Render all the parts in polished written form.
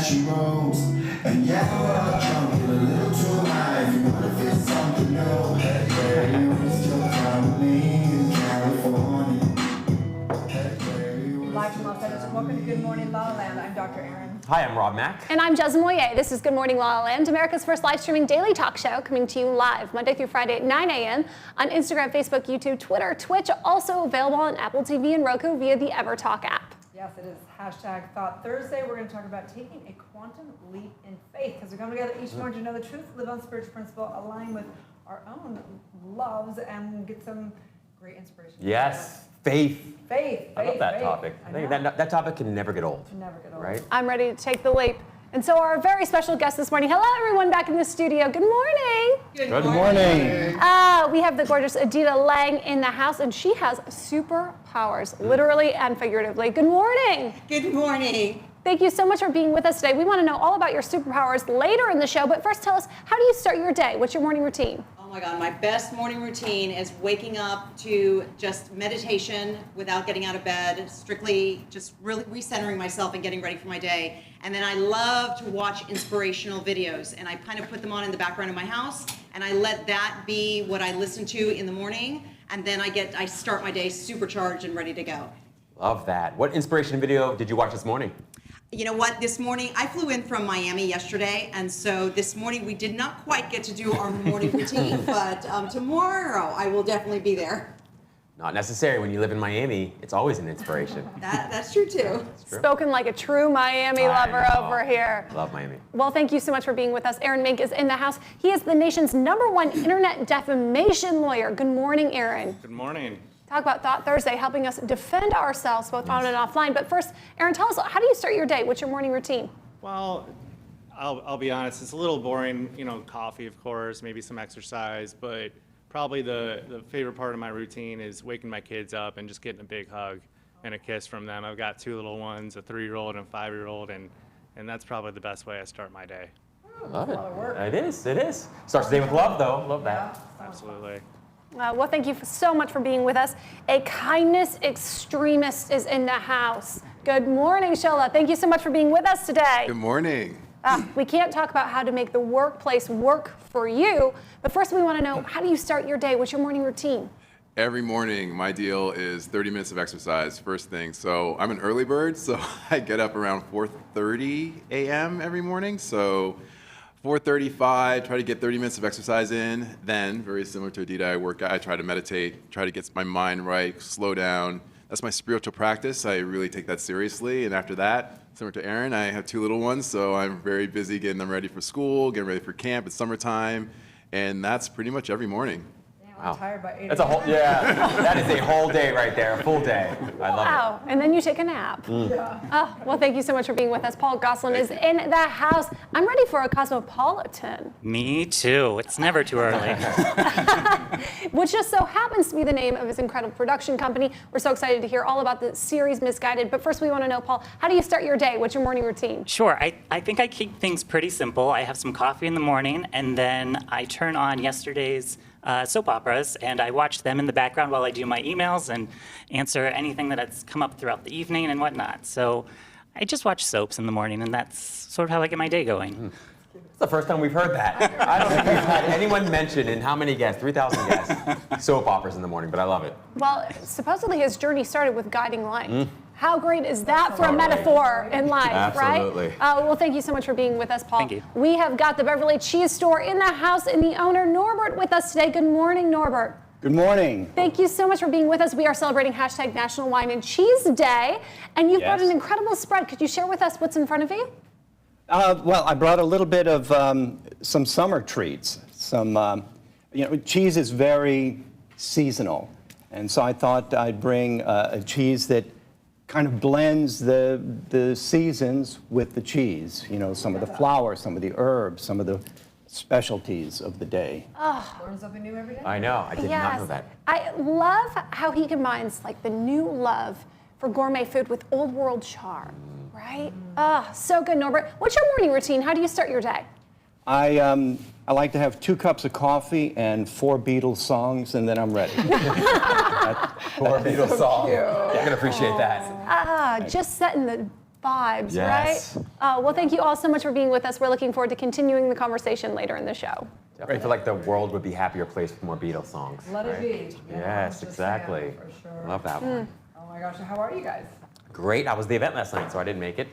she rolls. And yeah, we're all drunk, get a little too high. If you wanna feel something new, hey, waste your time with me in California. Live from Los Angeles, welcome to Good Morning LaLa. I'm Dr. Erin. Hi, I'm Rob Mack. And I'm Jez Moye. This is Good Morning LaLa, America's first live streaming daily talk show, coming to you live Monday through Friday at 9 a.m. on Instagram, Facebook, YouTube, Twitter, Twitch, also available on Apple TV and Roku via the EverTalk app. Yes, it is hashtag Thought Thursday. We're going to talk about taking a quantum leap in faith because we come together each morning to know the truth, live on spiritual principle, align with our own loves, and get some great inspiration. Yes, faith. Faith. I love that faith. topic. I think that topic can never get old. Can never get old. Right? I'm ready to take the leap. And so our very special guest this morning. Hello, everyone back in the studio. Good morning. Good morning. We have the gorgeous Adita Lang in the house, and she has superpowers, literally and figuratively. Good morning. Good morning. Thank you so much for being with us today. We want to know all about your superpowers later in the show, but first tell us, how do you start your day? What's your morning routine? Oh my God, my best morning routine is waking up to just meditation without getting out of bed, strictly just really recentering myself and getting ready for my day. And then I love to watch inspirational videos, and I kind of put them on in the background of my house, and I let that be what I listen to in the morning, and then I start my day supercharged and ready to go. Love that. What inspiration video did you watch this morning? You know what, this morning, I flew in from Miami yesterday, and so this morning we did not quite get to do our morning routine, but tomorrow I will definitely be there. Not necessary. When you live in Miami, it's always an inspiration. That's true too. True. Spoken like a true Miami lover over here. Love Miami. Well, thank you so much for being with us. Aaron Mink is in the house. He is the nation's #1 internet defamation lawyer. Good morning, Aaron. Good morning. Talk about Thought Thursday, helping us defend ourselves both on and offline. But first, Aaron, tell us, how do you start your day? What's your morning routine? Well, I'll be honest, it's a little boring, coffee, of course, maybe some exercise, but probably the favorite part of my routine is waking my kids up and just getting a big hug and a kiss from them. I've got 2 little ones, a 3-year-old and a 5-year-old, and that's probably the best way I start my day. Love it. A lot of work. It is. Starts the day with love, though. Love that. Absolutely. Well, thank you so much for being with us. A kindness extremist is in the house. Good morning, Shola. Thank you so much for being with us today. Good morning. We can't talk about how to make the workplace work for you, but first we want to know, how do you start your day? What's your morning routine? Every morning, my deal is 30 minutes of exercise, first thing. So I'm an early bird, so I get up around 4:30 a.m. every morning. So 4:35, try to get 30 minutes of exercise in. Then, very similar to Adita, I try to meditate, try to get my mind right, slow down. That's my spiritual practice. I really take that seriously. And after that, similar to Erin, I have 2 little ones, so I'm very busy getting them ready for school, getting ready for camp. It's summertime, and that's pretty much every morning. I'm tired by 8 That's a whole, that is a whole day right there, a full day. I love Wow, and then you take a nap. Yeah. Oh, well, thank you so much for being with us. Paul Gosselin is in the house. I'm ready for a cosmopolitan, Me too. It's never too early. which just so happens to be the name of his incredible production company. We're so excited to hear all about the series Misguided. But first we want to know, Paul, how do you start your day? What's your morning routine? Sure. I think I keep things pretty simple. I have some coffee in the morning, and then I turn on yesterday's soap operas, and I watch them in the background while I do my emails and answer anything that has come up throughout the evening and whatnot. So I just watch soaps in the morning, and that's sort of how I get my day going. It's the first time we've heard that. I don't think we've had anyone mention in how many guests, 3,000 guests, soap operas in the morning, but I love it. Well, supposedly his journey started with guiding light. How great is that for a metaphor in life, Absolutely. right? Well, thank you so much for being with us, Paul. Thank you. We have got the Beverly Cheese Store in the house and the owner, Norbert, with us today. Good morning, Norbert. Good morning. Thank you so much for being with us. We are celebrating hashtag National Wine and Cheese Day, and you've got an incredible spread. Could you share with us what's in front of you? Well, I brought a little bit of some summer treats. Cheese is very seasonal, and so I thought I'd bring a cheese that kind of blends the seasons with the cheese. Some of the flowers, some of the herbs, some of the specialties of the day. Learn something new every day. I know. I did not know that. I love how he combines like the new love for gourmet food with old world charm, right? So good, Norbert. What's your morning routine? How do you start your day? I like to have 2 cups of coffee and 4 Beatles songs, and then I'm ready. 4 Beatles songs. You're going to appreciate that. Just setting the vibes, Yes. right? Well, thank you all so much for being with us. We're looking forward to continuing the conversation later in the show. I feel like the world would be a happier place with more Beatles songs. Let it right? be. Yeah, Yes, just exactly. saying, for sure. Love that one. Oh my gosh, how are you guys? Great. I was at the event last night, so I didn't make it.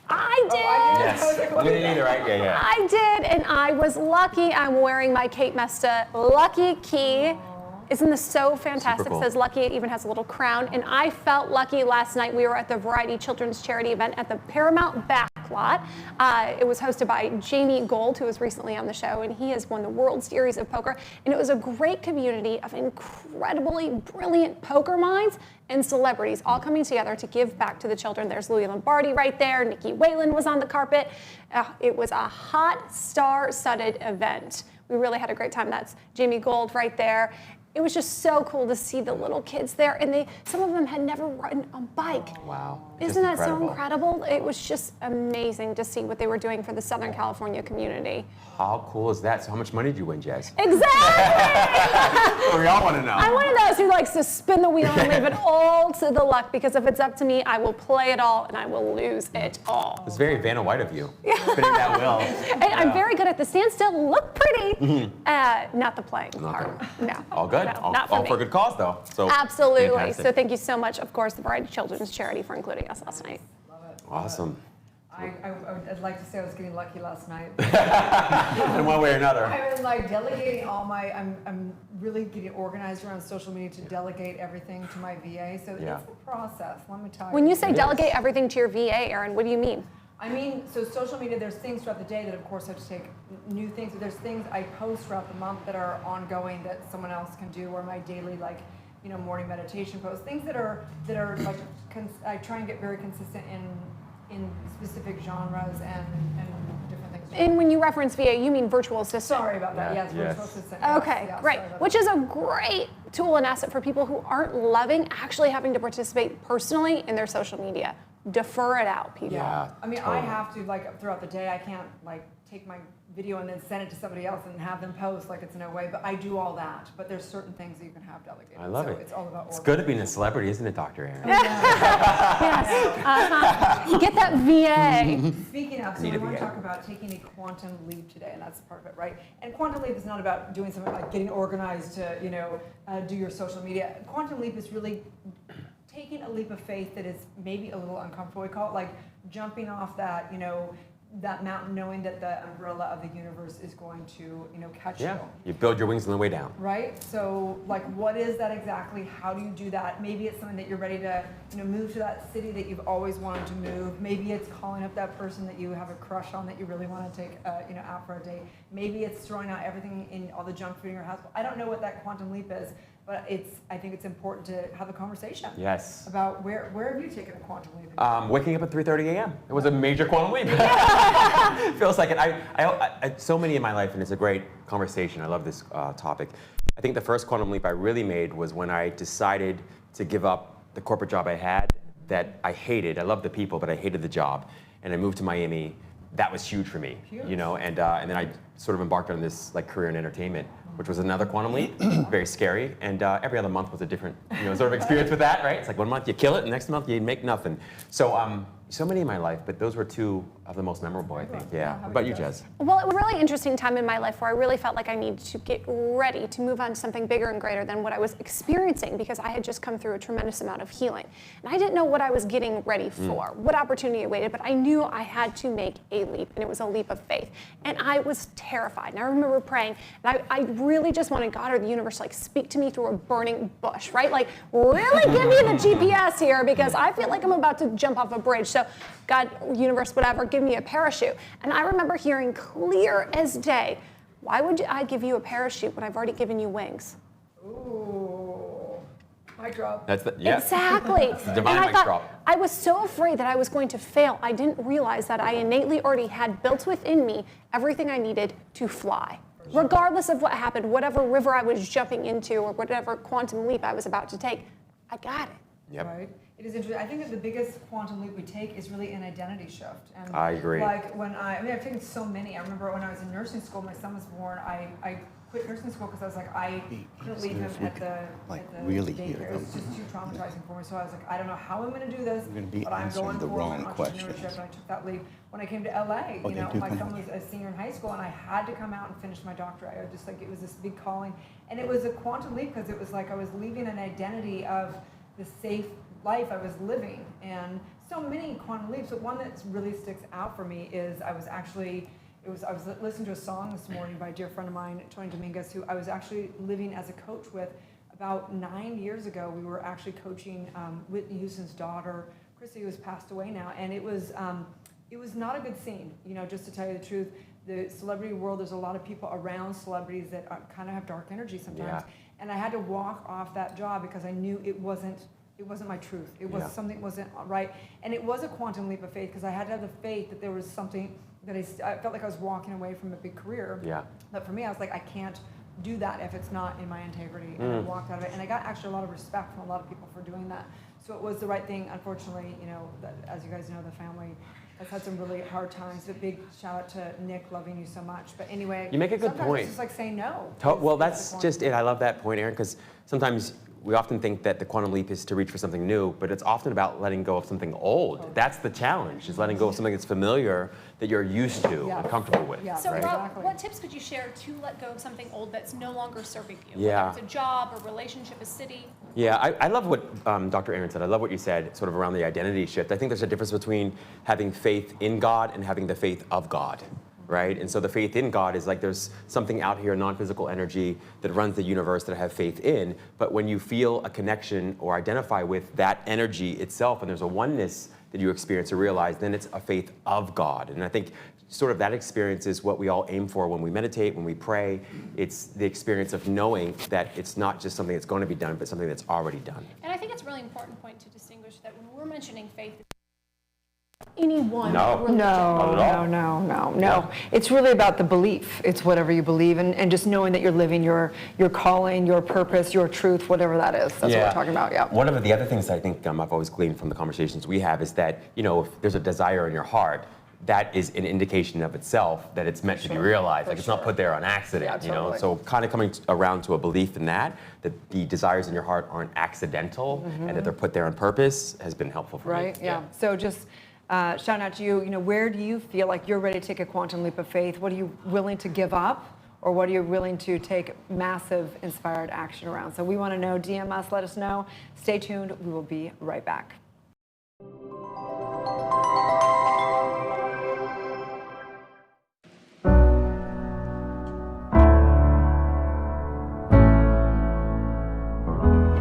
I did. Yes. You didn't either, right? Yeah. I did, and I was lucky. I'm wearing my Kate Mesta Lucky Key. Isn't this so fantastic? Super cool. It says Lucky, it even has a little crown. And I felt lucky last night. We were at the Variety Children's Charity event at the Paramount Backlot. It was hosted by Jamie Gold, who was recently on the show, and he has won the World Series of Poker. And it was a great community of incredibly brilliant poker minds and celebrities all coming together to give back to the children. There's Louis Lombardi right there. Nikki Whalen was on the carpet. It was a hot, star-studded event. We really had a great time. That's Jamie Gold right there. It was just so cool to see the little kids there, and some of them had never ridden a bike. Wow. Isn't that so incredible? It was just amazing to see what they were doing for the Southern California community. How cool is that? So how much money did you win, Jazz? Exactly! We all want to know. I'm one of those who likes to spin the wheel and leave it all to the luck, because if it's up to me, I will play it all and I will lose it all. It's very Vanna White of you, spinning that wheel. And I'm very good at the standstill, look pretty, not the playing part. No. All good. No, all not for all me. for a good cause, though. So Absolutely. fantastic. So thank you so much, of course, the Variety Children's Charity for including us last night. Love it. Awesome. I'd like to say I was getting lucky last night. In one way or another. I've been like delegating I'm really getting organized around social media to delegate everything to my VA. So Yeah. it's a process, let me tell you. When you say delegate everything to your VA, Erin, what do you mean? I mean, so social media, there's things throughout the day that of course have to take new things, but there's things I post throughout the month that are ongoing that someone else can do, or my daily morning meditation posts, things that are like, I try and get very consistent in specific genres and different things. And when you reference VA, you mean virtual assistant? Sorry about that, yes, Yes. virtual assistant. Okay, yes, great. sorry about Which that. is a great tool and asset for people who aren't loving actually having to participate personally in their social media. Defer it out, people. Yeah. I mean, totally. I have to, throughout the day, I can't, take my video and then send it to somebody else and have them post, it's no way, but I do all that. But there's certain things that you can have delegated. I love so it. It's all about It's good at being a celebrity, isn't it, Dr. Erin? Yes. Get that VA. Speaking of, so Need we a want to VA. talk about taking a quantum leap today, and that's part of it, right? And quantum leap is not about doing something like getting organized to, do your social media. Quantum leap is really taking a leap of faith that is maybe a little uncomfortable. We call it like jumping off that, that mountain, knowing that the umbrella of the universe is going to, catch Yeah. you. You build your wings on the way down. Right? So, what is that exactly? How do you do that? Maybe it's something that you're ready to, move to that city that you've always wanted to move. Maybe it's calling up that person that you have a crush on that you really want to take, out for a date. Maybe it's throwing out everything in all the junk food in your house. I don't know what that quantum leap is, but I think it's important to have a conversation. Yes. About where have you taken a quantum leap? Waking up at 3:30 a.m. It was a major quantum leap. Feels like it. I so many in my life, and it's a great conversation. I love this topic. I think the first quantum leap I really made was when I decided to give up the corporate job I had that I hated. I loved the people, but I hated the job. And I moved to Miami. That was huge for me, and then I sort of embarked on this career in entertainment, which was another quantum leap, very scary. And every other month was a different, sort of experience with that, right? It's like 1 month you kill it, and next month you make nothing. So many in my life, but those were two of the most memorable, I think. Yeah. What about you, Jez? Well, it was a really interesting time in my life where I really felt like I needed to get ready to move on to something bigger and greater than what I was experiencing, because I had just come through a tremendous amount of healing. And I didn't know what I was getting ready for, what opportunity awaited, but I knew I had to make a leap, and it was a leap of faith. And I was terrified. And I remember praying, and I really just wanted God or the universe to speak to me through a burning bush, right? Really give me the GPS here, because I feel like I'm about to jump off a bridge. So God, universe, whatever, give me a parachute. And I remember hearing clear as day, why would I give you a parachute when I've already given you wings? Ooh, mic drop. That's Exactly. It's a divine and I mic thought, drop. I was so afraid that I was going to fail. I didn't realize that I innately already had built within me everything I needed to fly. Regardless of what happened, whatever river I was jumping into or whatever quantum leap I was about to take, I got it. Yep. Right? It is interesting. I think that the biggest quantum leap we take is really an identity shift. And I agree. When I've taken so many. I remember when I was in nursing school, my son was born, I quit nursing school because I was like, I couldn't leave him at the really daycare. hear It was just too traumatizing for me. So I was like, I don't know how I'm going to do this, You're gonna be but I'm answering going the for wrong my questions. entrepreneurship. And I took that leap when I came to LA. Oh, You they know, do my come son out. was a senior in high school, and I had to come out and finish my doctorate. I was just like, it was this big calling, and it was a quantum leap because it was like I was leaving an identity of the safe life I was living, and so many quantum leaps. But one that really sticks out for me is I was listening to a song this morning by a dear friend of mine, Tony Dominguez, who I was actually living as a coach with about 9 years ago. We were actually coaching Whitney Houston's daughter, Chrissy, who has passed away now, and it was not a good scene. You know, just to tell you the truth, the celebrity world, there's a lot of people around celebrities that kind of have dark energy sometimes, and I had to walk off that job because I knew it wasn't my truth. It was something wasn't right, and it was a quantum leap of faith because I had to have the faith that there was something that I felt like I was walking away from a big career. Yeah. But for me, I was like, I can't do that if it's not in my integrity, and I walked out of it, and I got actually a lot of respect from a lot of people for doing that. So it was the right thing. Unfortunately, you know, as you guys know, the family has had some really hard times. But big shout out to Nick, loving you so much. But anyway, You make a good sometimes point. It's just like saying no. Well, It's that's the quantum just it. I love that point, Erin, because sometimes we often think that the quantum leap is to reach for something new, but it's often about letting go of something old. That's the challenge, is letting go of something that's familiar, that you're used to and comfortable with. Yeah. So right? Rob, Exactly. what tips could you share to let go of something old that's no longer serving you? Yeah. Whether it's a job, a relationship, a city? Yeah, I love what Dr. Erin said. I love what you said sort of around the identity shift. I think there's a difference between having faith in God and having the faith of God, right? And so the faith in God is like there's something out here, non-physical energy that runs the universe that I have faith in. But when you feel a connection or identify with that energy itself, and there's a oneness that you experience or realize, then it's a faith of God. And I think sort of that experience is what we all aim for when we meditate, when we pray. It's the experience of knowing that it's not just something that's going to be done, but something that's already done. And I think it's a really important point to distinguish that when we're mentioning faith, any one No. religion. No. It's really about the belief. It's whatever you believe, and just knowing that you're living your calling, your purpose, your truth, whatever that is. That's what we're talking about. Yeah. One of the other things that I think I've always gleaned from the conversations we have is that, you know, if there's a desire in your heart, that is an indication of itself that it's meant to be realized. Like it's not put there on accident, you know? So kind of coming around to a belief in that the desires in your heart aren't accidental and that they're put there on purpose has been helpful for me. Right. Yeah. So just shout out to you. You know, where do you feel like you're ready to take a quantum leap of faith? What are you willing to give up, or what are you willing to take massive inspired action around? So we want to know. DM us. Let us know. Stay tuned. We will be right back.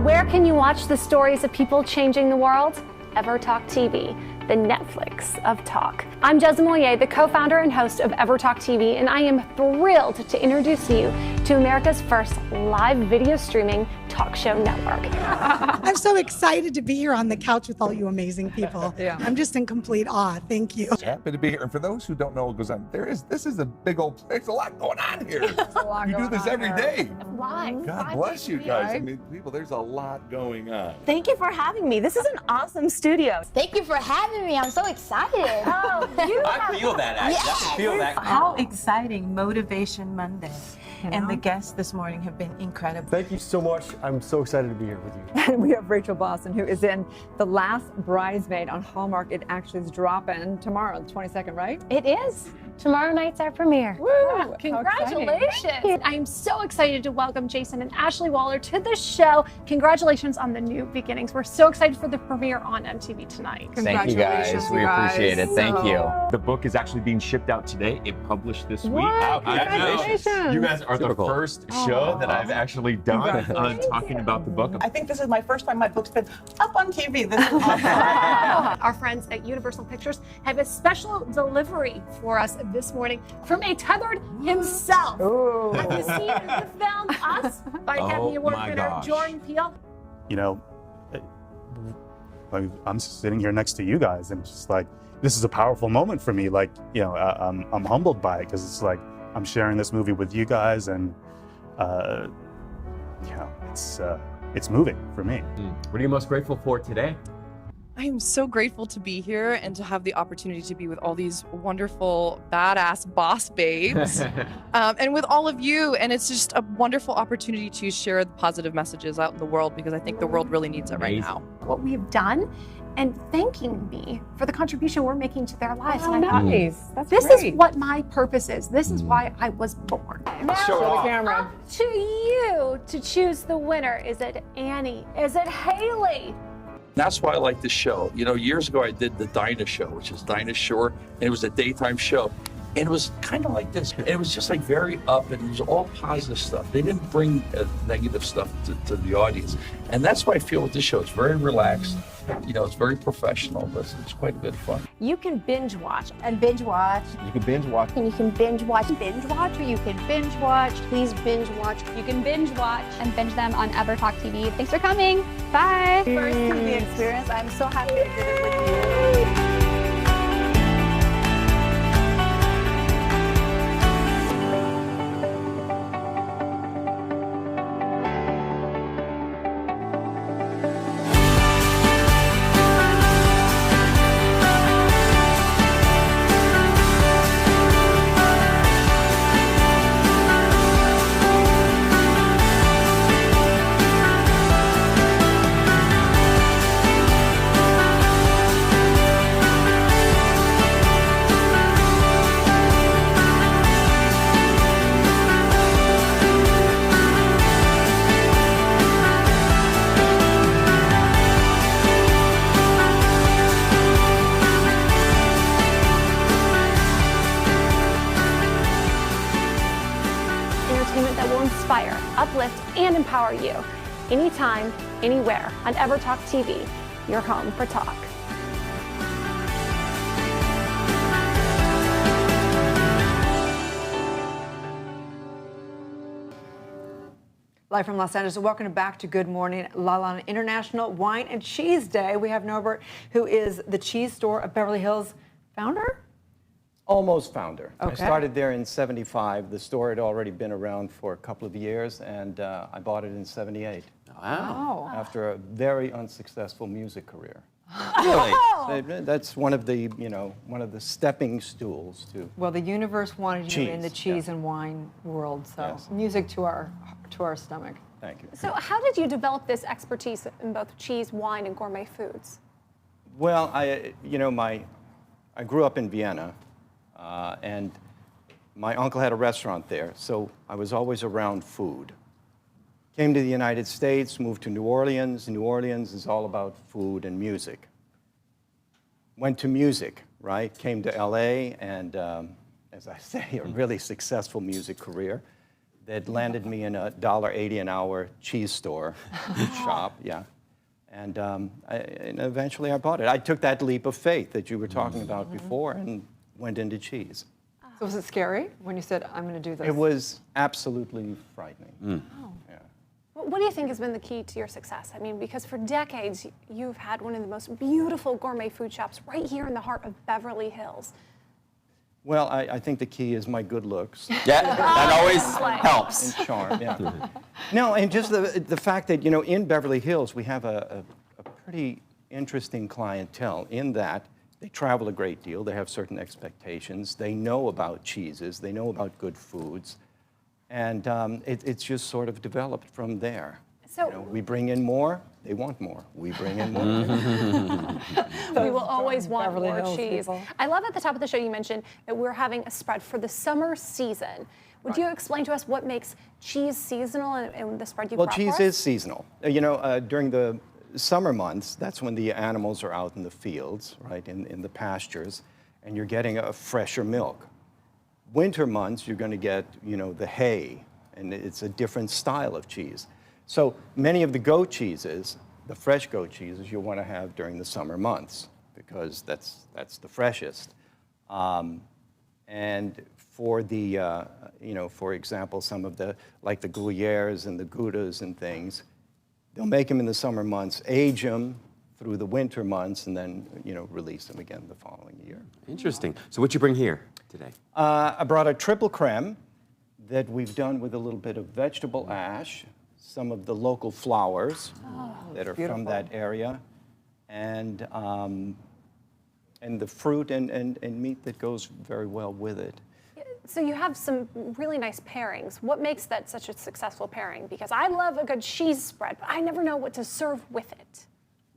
Where can you watch the stories of people changing the world? EverTalk TV, the Netflix of talk. I'm Jezza Moyer, the co-founder and host of EverTalk TV, and I am thrilled to introduce you to America's first live video streaming talk show network. I'm so excited to be here on the couch with all you amazing people. Yeah. I'm just in complete awe. Thank you. Happy to be here. And for those who don't know what goes on, this is a big old, there's a lot going on here. You do this every day. Live. God bless you guys. I mean, people, there's a lot going on. Thank you for having me. This is an awesome studio. Thank you for having me. I'm so excited. I feel that, actually. I can feel that. How exciting Motivation Monday. And the guests this morning have been incredible. Thank you so much. I'm so excited to be here with you. And we have Rachel Boston, who is in The Last Bridesmaid on Hallmark. It actually is dropping tomorrow, the 22nd, right? It is. Tomorrow night's our premiere. Woo! Congratulations. I'm so excited to welcome Jason and Ashley Waller to the show. Congratulations on the new beginnings. We're so excited for the premiere on MTV tonight. Thank you guys. We appreciate it. Thank you. The book is actually being shipped out today. It published this week. Wow, congratulations. You guys are the first show that I've actually done talking about the book. I think this is my first time my book's been up on TV. This is awesome. Our friends at Universal Pictures have a special delivery for us this morning from a tethered himself. Ooh. Have you seen the film Us by Academy Award winner Jordan Peele? You know, I'm sitting here next to you guys, and it's just like, this is a powerful moment for me. Like, you know, I'm humbled by it because it's like I'm sharing this movie with you guys, and you know, it's moving for me. What are you most grateful for today? I am so grateful to be here and to have the opportunity to be with all these wonderful, badass boss babes and with all of you. And it's just a wonderful opportunity to share the positive messages out in the world because I think the world really needs it right now. What we've done and thanking me for the contribution we're making to their lives. Oh, And I thought, nice. That's this great. is what my purpose is. This is why I was born. Now, Show the camera. up to you to choose the winner. Is it Annie? Is it Haley? That's why I like this show. You know, years ago I did the Dinah Show, which is Dinah Shore, and it was a daytime show. And it was kind of like this. And it was just like very up, and it was all positive stuff. They didn't bring negative stuff to the audience. And that's what I feel with this show. It's very relaxed. You know, it's very professional, but it's quite a bit of fun. You can binge watch and binge watch. You can binge watch. And you can binge watch, or you can binge watch. Please binge watch. You can binge watch and binge them on EverTalk TV. Thanks for coming. Bye. First TV experience. I'm so happy I did it with you. Uplift, and empower you. Anytime, anywhere on EverTalk TV, your home for talk. Live from Los Angeles. Welcome back to Good Morning LaLa on International Wine and Cheese Day. We have Norbert, who is the cheese store of Beverly Hills founder? Almost founder. Okay. I started there in '75. The store had already been around for a couple of years, and I bought it in '78. Wow. After a very unsuccessful music career. Really? So that's one of the, one of the stepping stools to. Well, the universe wanted you in the Cheese, cheese and wine world, so music to our stomach. Thank you. So how did you develop this expertise in both cheese, wine, and gourmet foods? Well, I grew up in Vienna, and my uncle had a restaurant there, so I was always around food. Came to the United States, moved to New Orleans. New Orleans is all about food and music. Went to music, right? Came to LA, and as I say, a really successful music career that landed me in a $1.80 an hour cheese store shop, yeah. And eventually I bought it. I took that leap of faith that you were talking about before and went into cheese. So was it scary when you said, I'm going to do this? It was absolutely frightening. What do you think has been the key to your success? I mean, because for decades, you've had one of the most beautiful gourmet food shops right here in the heart of Beverly Hills. Well, I think the key is my good looks. Yeah, that always helps. And charm, yeah. No, and just the fact that, in Beverly Hills, we have a pretty interesting clientele in that they travel a great deal, they have certain expectations, they know about cheeses, they know about good foods, and it's just sort of developed from there. So we bring in more, they want more. We bring in more. We will always want Beverly more Hills cheese. people. I love at the top of the show you mentioned that we're having a spread for the summer season. Would you explain to us what makes cheese seasonal and the spread you brought Well, cheese for us? is seasonal. During the summer months, that's when the animals are out in the fields, right, in the pastures, and you're getting a fresher milk. Winter months, you're going to get, the hay, and it's a different style of cheese. So many of the goat cheeses, the fresh goat cheeses, you'll want to have during the summer months because that's the freshest. And for the, for example, some of the, like the Gruyères and the Goudas and things, they'll make them in the summer months, age them through the winter months, and then, release them again the following year. Interesting. So what'd you bring here today? I brought a triple creme that we've done with a little bit of vegetable ash, some of the local flowers that are from that area, and the fruit and meat that goes very well with it. So you have some really nice pairings. What makes that such a successful pairing? Because I love a good cheese spread, but I never know what to serve with it.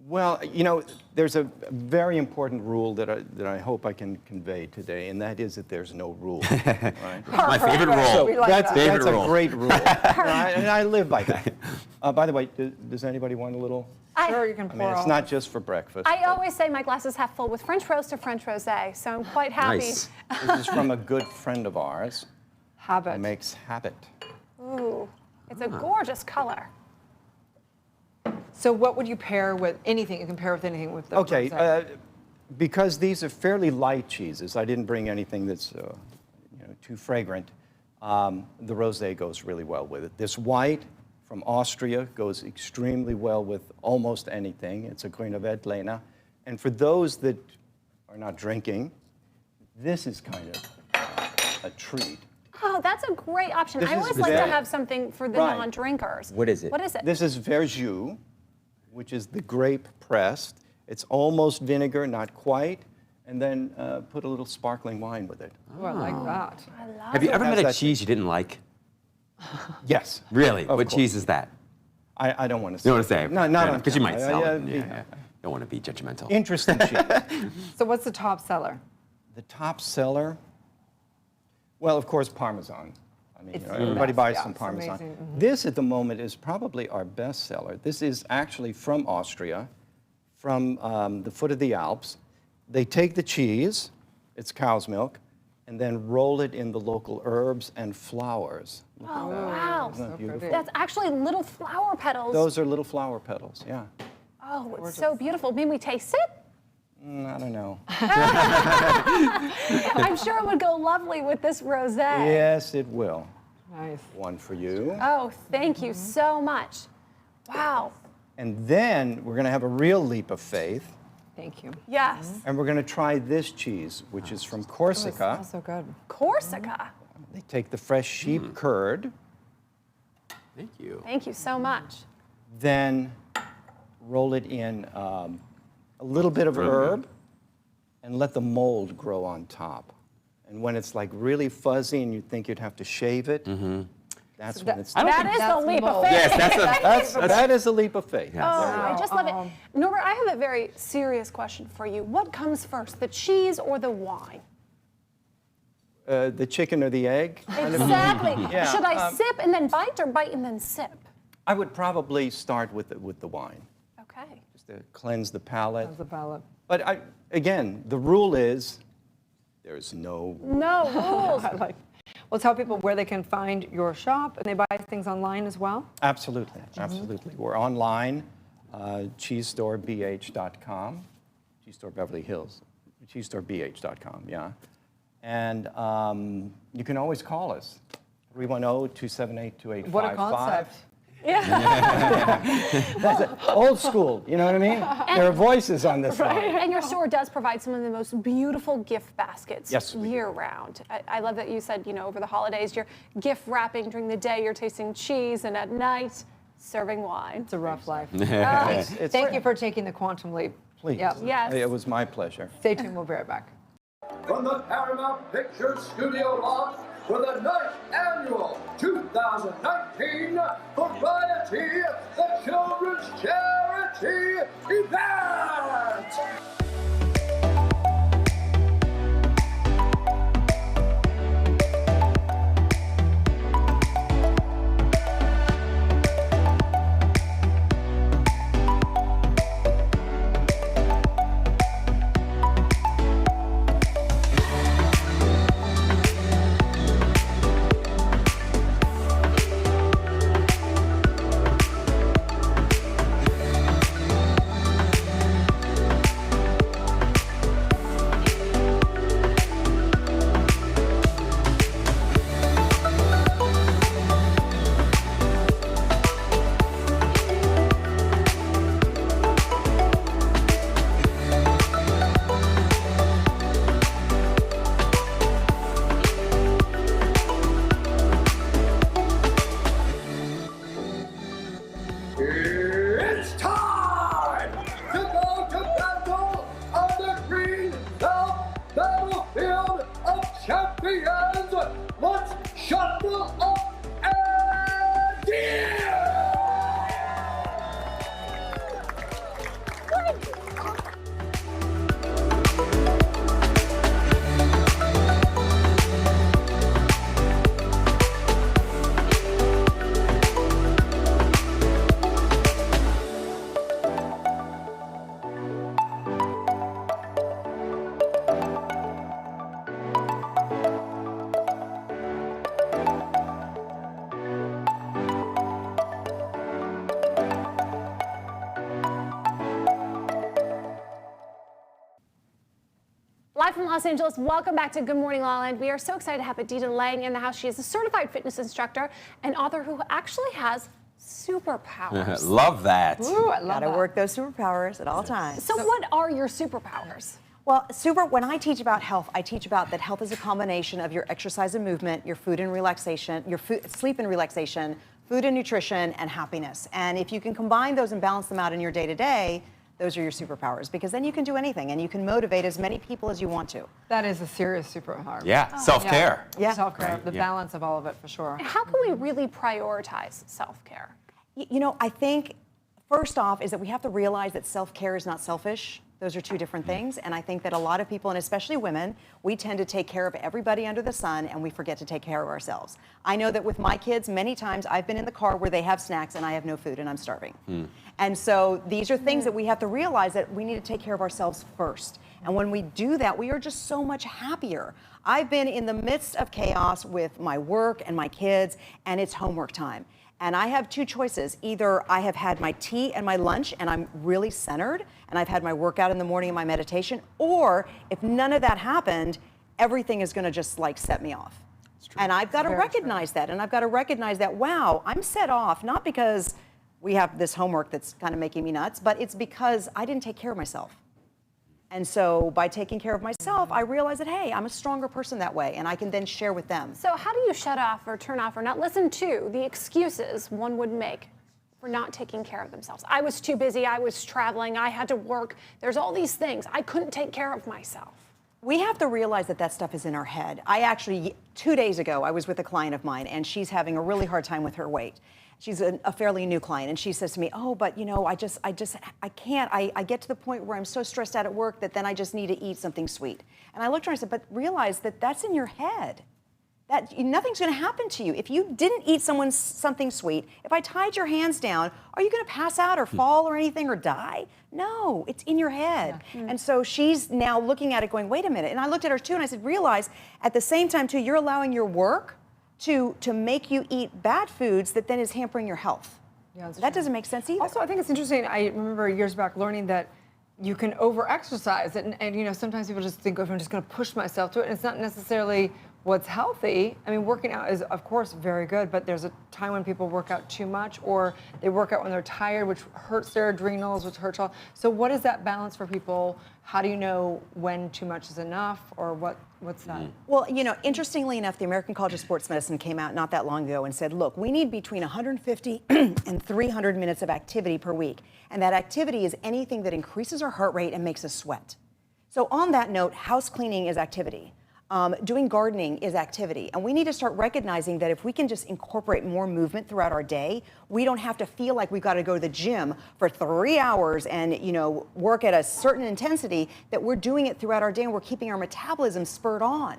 Well, you know, there's a very important rule that I hope I can convey today, and that is that there's no rule. Right? My favorite rule. So Like that's favorite rule. a great rule, right? And I live by that. By the way, does anybody want a little? Sure, you can I pour mean, it's not just for breakfast. I always say my glass is half full with French roast or French rosé, so I'm quite happy. Nice. This is from a good friend of ours. Habit. Who makes Habit. Ooh, it's a gorgeous color. So what would you pair with anything? You can pair with anything with the Okay, rosé. because these are fairly light cheeses, I didn't bring anything that's too fragrant. The rosé goes really well with it. This white from Austria goes extremely well with almost anything. It's a Grüne Veltliner. And for those that are not drinking, this is kind of a treat. Oh, that's a great option. This I is always like to very- have something for the Right. non-drinkers. What is it? What is it? This is verjus, which is the grape pressed. It's almost vinegar, not quite. And then put a little sparkling wine with it. Oh, I like that. I love Have you it. ever How's met a that? cheese you didn't like? Yes. Really? Of What course. cheese is that? I don't want to say. You don't want to say? No, not on because you might camera. sell Yeah, it. yeah, Yeah. Don't want to be judgmental. Interesting cheese. So what's the top seller? The top seller, well, of course, Parmesan. I mean, It's you know, the everybody best, buys yeah, some it's Parmesan. amazing, mhm. This, at the moment, is probably our best seller. This is actually from Austria, from the foot of the Alps. They take the cheese, it's cow's milk, and then roll it in the local herbs and flowers. Look at Oh, that. wow. Isn't that beautiful? That's actually little flower petals. Those are little flower petals, yeah. Oh, it's so beautiful. May we taste it? I don't know. I'm sure it would go lovely with this rosé. Yes, it will. Nice. One for you. Oh, thank you so much. Wow. And then we're going to have a real leap of faith. Thank you. Yes. And we're going to try this cheese, which is from Corsica. Oh, so good. Corsica. They take the fresh sheep curd, Thank you. Thank you so much. then roll it in a little bit of herb, and let the mold grow on top. And when it's like really fuzzy and you think you'd have to shave it, that's when it's. That is the leap of faith. Yes, that is a leap of faith. Oh, I just love it. Norbert, I have a very serious question for you. What comes first, the cheese or the wine? The chicken or the egg? Exactly. Yeah, Should I sip and then bite or bite and then sip? I would probably start with the wine, Okay. just to cleanse the palate. How's the palate? But again, the rule is there's no rule. No rules. I like. Well, tell people where they can find your shop, and they buy things online as well. Absolutely, absolutely. We're online, cheesesstorebh.com, Cheese Store Beverly Hills, cheesesstorebh.com, yeah. And you can always call us, 310-278-2855. What a concept. That's it. Old school, you know what I mean? There are voices on this line. And your store does provide some of the most beautiful gift baskets Yes, we do. year-round. I love that you said, over the holidays, you're gift wrapping during the day, you're tasting cheese, and at night, serving wine. It's a rough life. It's- Thank you for taking the quantum leap. Please. Yep. Yes. It was my pleasure. Stay tuned. We'll be right back. From the Paramount Pictures Studio Loft for the 9th Annual 2019 Variety, the Children's Charity Event! from Los Angeles. Welcome back to Good Morning La La Land. We are so excited to have Adita Lang in the house. She is a certified fitness instructor and author who actually has superpowers. Love that. Ooh, I love Gotta work those superpowers at all times. So what are your superpowers? Well, when I teach about health, I teach about that health is a combination of your exercise and movement, your food and relaxation, your sleep and relaxation, food and nutrition, and happiness. And if you can combine those and balance them out in your day-to-day, those are your superpowers, because then you can do anything and you can motivate as many people as you want to. That is a serious superpower. Yeah, self-care. Yeah. Self-care, Right, the yeah. balance of all of it for sure. How can we really prioritize self-care? You know, I think first off is that we have to realize that self-care is not selfish. Those are two different things. And I think that a lot of people, and especially women, we tend to take care of everybody under the sun and we forget to take care of ourselves. I know that with my kids, many times I've been in the car where they have snacks and I have no food and I'm starving. And so these are things that we have to realize that we need to take care of ourselves first. And when we do that, we are just so much happier. I've been in the midst of chaos with my work and my kids, and it's homework time. And I have two choices. Either I have had my tea and my lunch and I'm really centered and I've had my workout in the morning and my meditation, or if none of that happened, everything is gonna just like set me off. And I've got to recognize that, and I've got to recognize that, wow, I'm set off, not because we have this homework that's kind of making me nuts, but it's because I didn't take care of myself. And so by taking care of myself, I realize that, hey, I'm a stronger person that way, and I can then share with them. So how do you shut off or turn off or not listen to the excuses one would make for not taking care of themselves? I was too busy, I was traveling, I had to work. There's all these things. I couldn't take care of myself. We have to realize that that stuff is in our head. I actually, 2 days ago, I was with a client of mine, and she's having a really hard time with her weight. She's a fairly new client, and she says to me, oh, but you know, I can't. I get to the point where I'm so stressed out at work that then I just need to eat something sweet. And I looked at her and I said, but realize that that's in your head. That nothing's going to happen to you. If you didn't eat something sweet, if I tied your hands down, are you going to pass out or fall or anything or die? No, it's in your head. Yeah. And so she's now looking at it going, wait a minute. And I looked at her too and I said, realize at the same time too, you're allowing your work to make you eat bad foods that then is hampering your health. Yeah, that doesn't make sense either. Also, I think it's interesting. I remember years back learning that you can over-exercise, and you know, sometimes people just think, oh, I'm just going to push myself to it, and it's not necessarily what's healthy. I mean, working out is, of course, very good, but there's a time when people work out too much, or they work out when they're tired, which hurts their adrenals, which hurts all. So what is that balance for people? How do you know when too much is enough, or what's that? Well, you know, interestingly enough, the American College of Sports Medicine came out not that long ago and said, look, we need between 150 and 300 minutes of activity per week. And that activity is anything that increases our heart rate and makes us sweat. So on that note, house cleaning is activity. Doing gardening is activity. And we need to start recognizing that if we can just incorporate more movement throughout our day, we don't have to feel like we've got to go to the gym for 3 hours and, you know, work at a certain intensity, that we're doing it throughout our day and we're keeping our metabolism spurred on.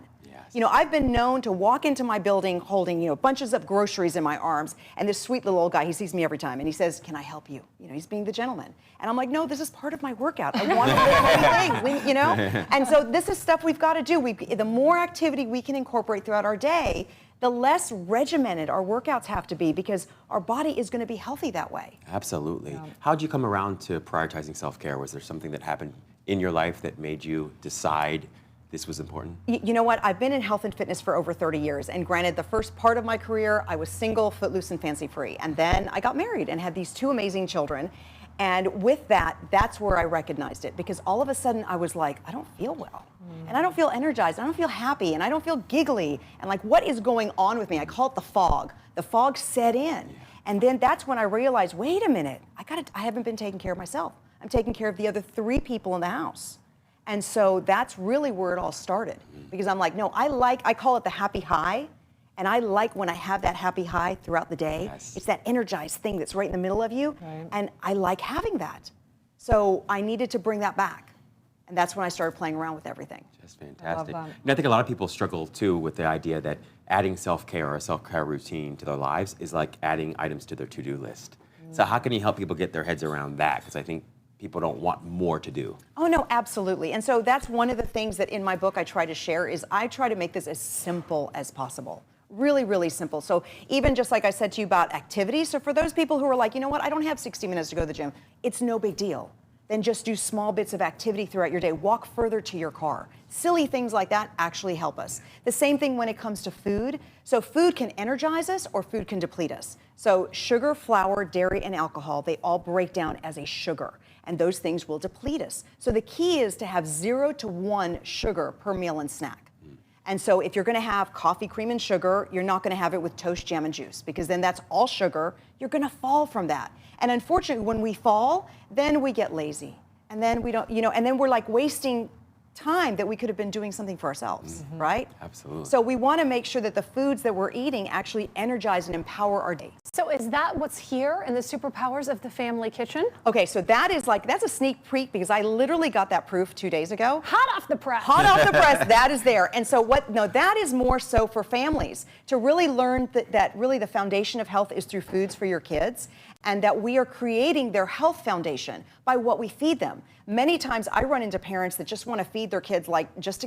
You know, I've been known to walk into my building holding, you know, bunches of groceries in my arms, and this sweet little old guy, he sees me every time, and he says, can I help you? You know, he's being the gentleman. And I'm like, no, this is part of my workout. I want to do things, you know? And so this is stuff we've got to do. The more activity we can incorporate throughout our day, the less regimented our workouts have to be, because our body is going to be healthy that way. Absolutely. How'd you come around to prioritizing self-care? Was there something that happened in your life that made you decide this was important? You know what? I've been in health and fitness for over 30 years. And granted, the first part of my career, I was single, footloose, and fancy-free. And then I got married and had these 2 amazing children. And with that, that's where I recognized it. Because all of a sudden, I was like, I don't feel well. And I don't feel energized. I don't feel happy. And I don't feel giggly. And like, what is going on with me? I call it the fog. The fog set in. And then that's when I realized, wait a minute, I haven't been taking care of myself. I'm taking care of the other 3 people in the house. And so that's really where it all started, because I'm like, no, I call it the happy high. And I like when I have that happy high throughout the day. Yes. It's that energized thing that's right in the middle of you. Right. And I like having that. So I needed to bring that back. And that's when I started playing around with everything. That's fantastic. And I think a lot of people struggle too with the idea that adding self-care or a self-care routine to their lives is like adding items to their to-do list. So how can you help people get their heads around that? Because I think people don't want more to do. Oh, no, absolutely. And so that's one of the things that in my book I try to share is I try to make this as simple as possible. Really, really simple. So even just like I said to you about activities, so for those people who are like, you know what, I don't have 60 minutes to go to the gym, it's no big deal. then just do small bits of activity throughout your day. Walk further to your car. Silly things like that actually help us. The same thing when it comes to food. So food can energize us or food can deplete us. So sugar, flour, dairy, and alcohol, they all break down as a sugar. And those things will deplete us. So the key is to have 0 to 1 sugar per meal and snack. And so if you're going to have coffee, cream, and sugar, you're not going to have it with toast, jam, and juice, because then that's all sugar. You're going to fall from that. And unfortunately, when we fall, then we get lazy. And then we don't, and then we're like wasting time that we could have been doing something for ourselves, right? Absolutely. So we want to make sure that the foods that we're eating actually energize and empower our day. So is that what's here in the superpowers of the family kitchen? Okay, so that's a sneak peek because I literally got that proof 2 days ago. Hot off the press. Hot off the press, that is there. And so that is more so for families to really learn that really the foundation of health is through foods for your kids, and that we are creating their health foundation by what we feed them. Many times I run into parents that just want to feed their kids I just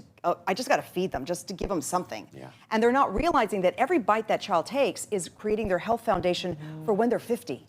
got to feed them just to give them something. Yeah. And they're not realizing that every bite that child takes is creating their health foundation for when they're 50.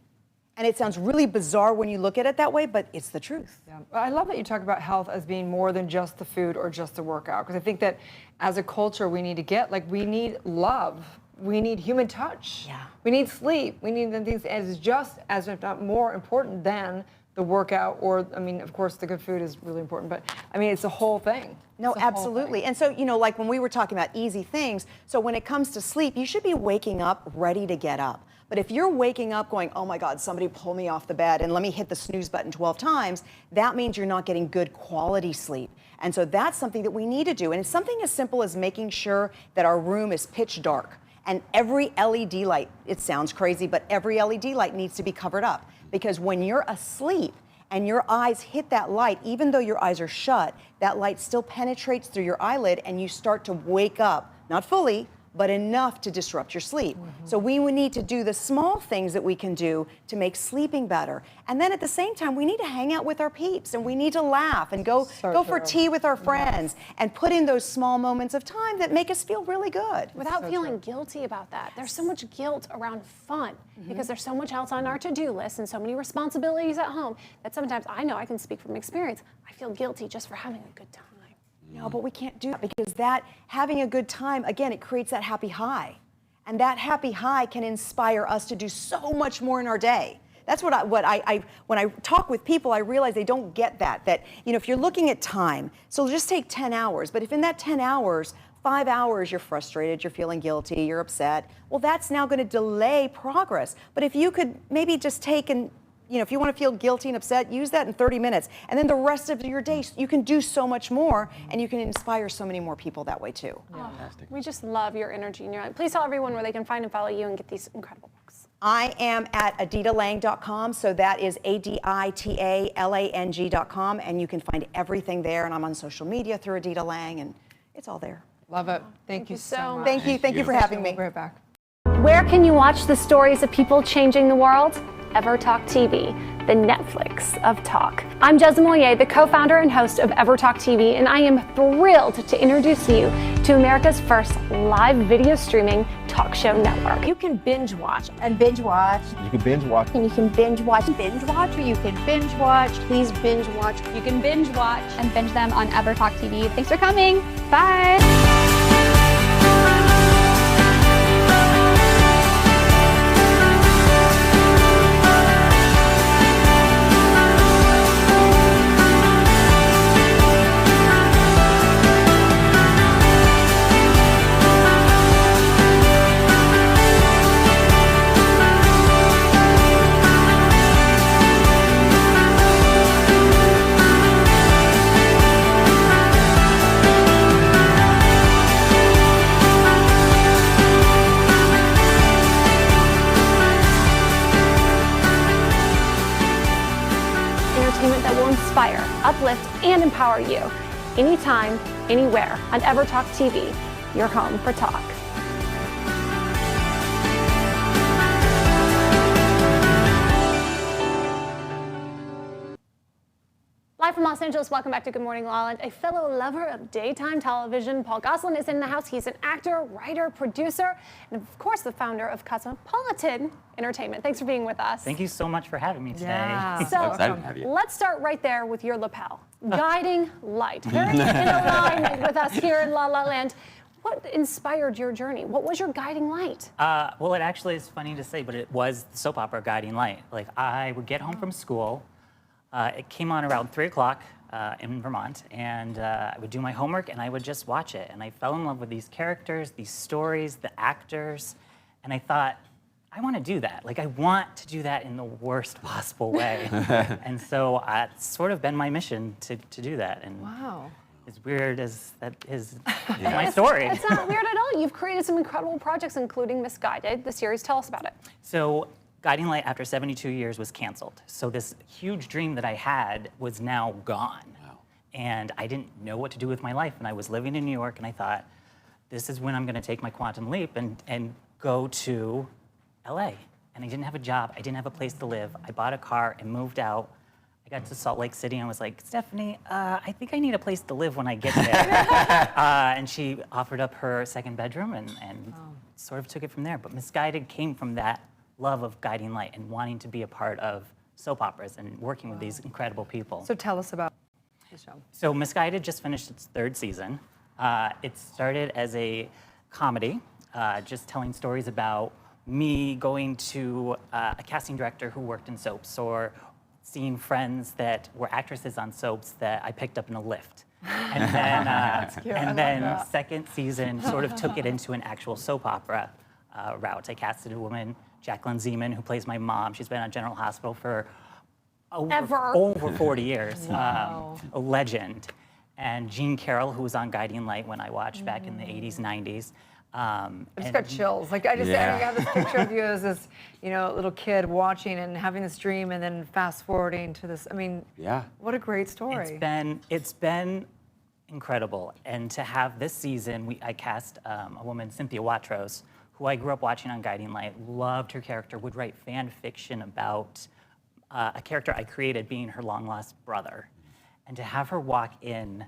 And it sounds really bizarre when you look at it that way, but it's the truth. Yeah. I love that you talk about health as being more than just the food or just the workout, because I think that as a culture we need to we need love. We need human touch. Yeah. We need sleep. We need the things as just as if not more important than the workout, or of course the good food is really important, but it's a whole thing. No, absolutely. And so, like when we were talking about easy things, so when it comes to sleep, you should be waking up ready to get up. But if you're waking up going, oh my God, somebody pull me off the bed and let me hit the snooze button 12 times, that means you're not getting good quality sleep. And so that's something that we need to do. And it's something as simple as making sure that our room is pitch dark. And every LED light, it sounds crazy, but every LED light needs to be covered up. Because when you're asleep and your eyes hit that light, even though your eyes are shut, that light still penetrates through your eyelid and you start to wake up, not fully, but enough to disrupt your sleep. So we would need to do the small things that we can do to make sleeping better. And then at the same time, we need to hang out with our peeps and we need to laugh and go for tea with our friends and put in those small moments of time that make us feel really good. Without feeling guilty about that. There's so much guilt around fun because there's so much else on our to-do list and so many responsibilities at home that sometimes, I know I can speak from experience, I feel guilty just for having a good time. No, but we can't do that because having a good time, again, it creates that happy high. And that happy high can inspire us to do so much more in our day. That's when I talk with people, I realize they don't get that, if you're looking at time, so just take 10 hours, but if in that 10 hours, 5 hours you're frustrated, you're feeling guilty, you're upset, well, that's now going to delay progress. But if you could maybe just take if you want to feel guilty and upset, use that in 30 minutes. And then the rest of your day, you can do so much more and you can inspire so many more people that way too. Fantastic. We just love your energy and your life. Please tell everyone where they can find and follow you and get these incredible books. I am at aditalang.com, so that is ADITALANG.com, and you can find everything there, and I'm on social media through Adita Lang, and it's all there. Love it. Thank you so much. Thank you for having me. We'll be right back. Where can you watch the stories of people changing the world? EverTalk TV, the Netflix of talk. I'm Jezza Moyer, the co-founder and host of EverTalk TV, and I am thrilled to introduce you to America's first live video streaming talk show network. You can binge watch and binge watch. You can binge watch. And you can binge watch, or you can binge watch. Please binge watch. You can binge watch and binge them on EverTalk TV. Thanks for coming. Bye. That will inspire, uplift, and empower you anytime, anywhere on EverTalk TV, your home for talk. Live from Los Angeles, welcome back to Good Morning LaLa. A fellow lover of daytime television, Paul Gosselin is in the house. He's an actor, writer, producer, and of course the founder of Cosmopolitan Entertainment. Thanks for being with us. Thank you so much for having me today. Yeah. I'm So excited to have you. let's start right there with your lapel. Guiding light. Very in alignment with us here in La La Land. What inspired your journey? What was your guiding light? Well, it actually is funny to say, but it was the soap opera Guiding Light. Like, I would get home from school. It came on around 3 o'clock in Vermont, and I would do my homework, and I would just watch it. And I fell in love with these characters, these stories, the actors, and I thought, I want to do that. Like, I want to do that in the worst possible way. And so it's sort of been my mission to do that. And Wow. as weird as that is my story. It's not weird at all. You've created some incredible projects, including Misguided, the series. Tell us about it. So Guiding Light, after 72 years, was canceled. So this huge dream that I had was now gone. Wow. And I didn't know what to do with my life. And I was living in New York, and I thought, this is when I'm going to take my quantum leap and go to LA. And I didn't have a job. I didn't have a place to live. I bought a car and moved out. I got to Salt Lake City and I was like, Stephanie, I think I need a place to live when I get there. And she offered up her second bedroom and sort of took it from there. But Misguided came from that love of Guiding Light and wanting to be a part of soap operas and working with these incredible people. So tell us about the show. So Misguided just finished its 3rd season. It started as a comedy, just telling stories about me going to a casting director who worked in soaps, or seeing friends that were actresses on soaps that I picked up in a lift. And then second season sort of took it into an actual soap opera route. I casted a woman, Jacqueline Zeman, who plays my mom. She's been on General Hospital for over 40 years, a legend. And Jean Carroll, who was on Guiding Light when I watched back in the 80s, 90s. I just got chills. Like I have this picture of you as this, little kid watching and having this dream, and then fast forwarding to this. I mean, what a great story. It's been incredible, and to have this season, I cast a woman, Cynthia Watros, who I grew up watching on Guiding Light. Loved her character. Would write fan fiction about a character I created being her long lost brother, and to have her walk in.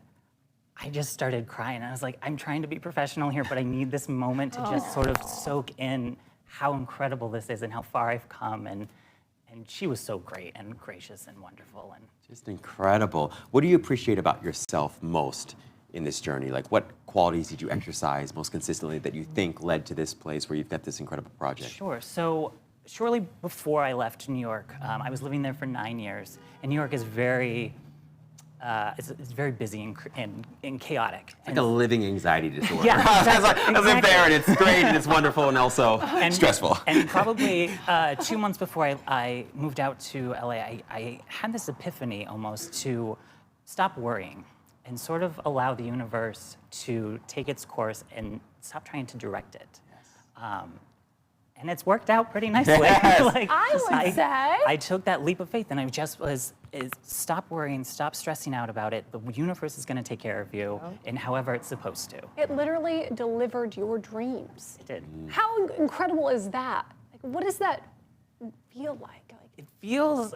I just started crying. I was like, I'm trying to be professional here, but I need this moment to just sort of soak in how incredible this is and how far I've come. And she was so great and gracious and wonderful. And just incredible. What do you appreciate about yourself most in this journey? Like, what qualities did you exercise most consistently that you think led to this place where you've got this incredible project? Sure. So shortly before I left New York, I was living there for 9 years. And New York is very... it's very busy and chaotic. It's like a living anxiety disorder. Yeah, I live there, and it's great, and it's wonderful, and also stressful. And probably 2 months before I moved out to LA, I had this epiphany almost to stop worrying and sort of allow the universe to take its course and stop trying to direct it. And it's worked out pretty nicely. Like, I would say. I took that leap of faith, and I just was, stop worrying, stop stressing out about it. The universe is going to take care of you in however it's supposed to. It literally delivered your dreams. It did. How incredible is that? Like, what does that feel like? It feels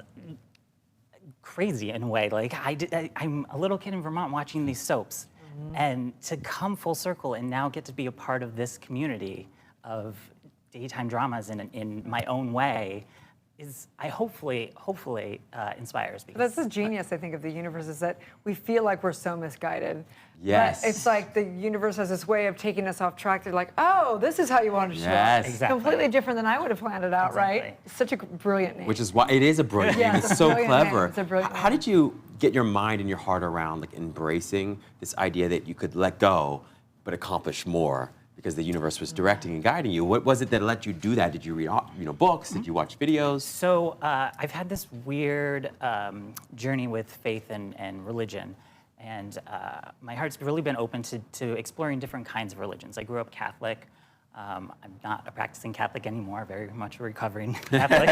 crazy in a way. Like, I'm a little kid in Vermont watching these soaps, and to come full circle and now get to be a part of this community of daytime dramas in my own way is, I hopefully inspires. Because that's the genius, I think, of the universe, is that we feel like we're so misguided. Yes. But it's like the universe has this way of taking us off track. They're like, oh, this is how you want to show up. Exactly. Completely different than I would have planned it out, right? It's such a brilliant name. Which is why it is a brilliant name. it's It's a so brilliant clever. name. It's a brilliant How name. did you get your mind and your heart around like embracing this idea that you could let go but accomplish more? Because the universe was directing and guiding you. What was it that let you do that? Did you read books? Did you watch videos? So I've had this weird journey with faith and religion. And my heart's really been open to exploring different kinds of religions. I grew up Catholic. I'm not a practicing Catholic anymore, very much a recovering Catholic.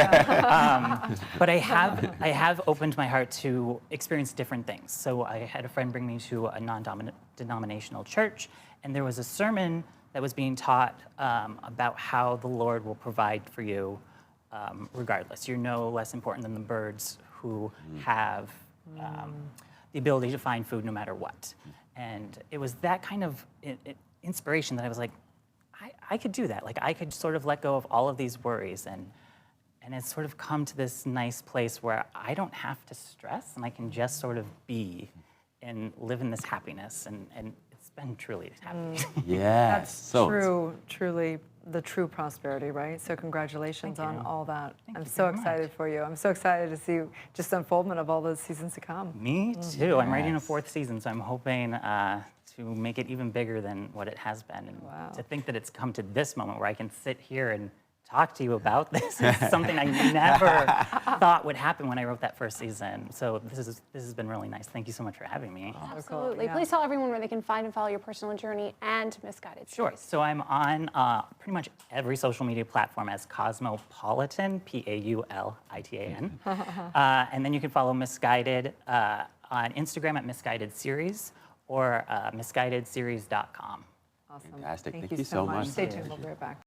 But I have opened my heart to experience different things. So I had a friend bring me to a non-denominational church, and there was a sermon that was being taught about how the Lord will provide for you regardless. You're no less important than the birds who have the ability to find food no matter what. And it was that kind of inspiration that I was like, I could do that. Like I could sort of let go of all of these worries, and it's sort of come to this nice place where I don't have to stress, and I can just sort of be and live in this happiness, and it's been truly happy. Yeah, That's truly the true prosperity, right? So congratulations on all that. I'm so excited for you. I'm so excited to see just the unfoldment of all those seasons to come. Me too. I'm writing a 4th season, so I'm hoping to make it even bigger than what it has been. And to think that it's come to this moment where I can sit here and talk to you about this is something I never thought would happen when I wrote that 1st season. So this has been really nice. Thank you so much for having me. Absolutely. Please tell everyone where they can find and follow your personal journey and Misguided. Sure. So I'm on pretty much every social media platform as Cosmopolitan, P-A-U-L-I-T-A-N. And then you can follow Misguided on Instagram at Misguided Series or misguidedseries.com. Awesome. Fantastic. Thank you so much. Stay tuned. We'll be right back.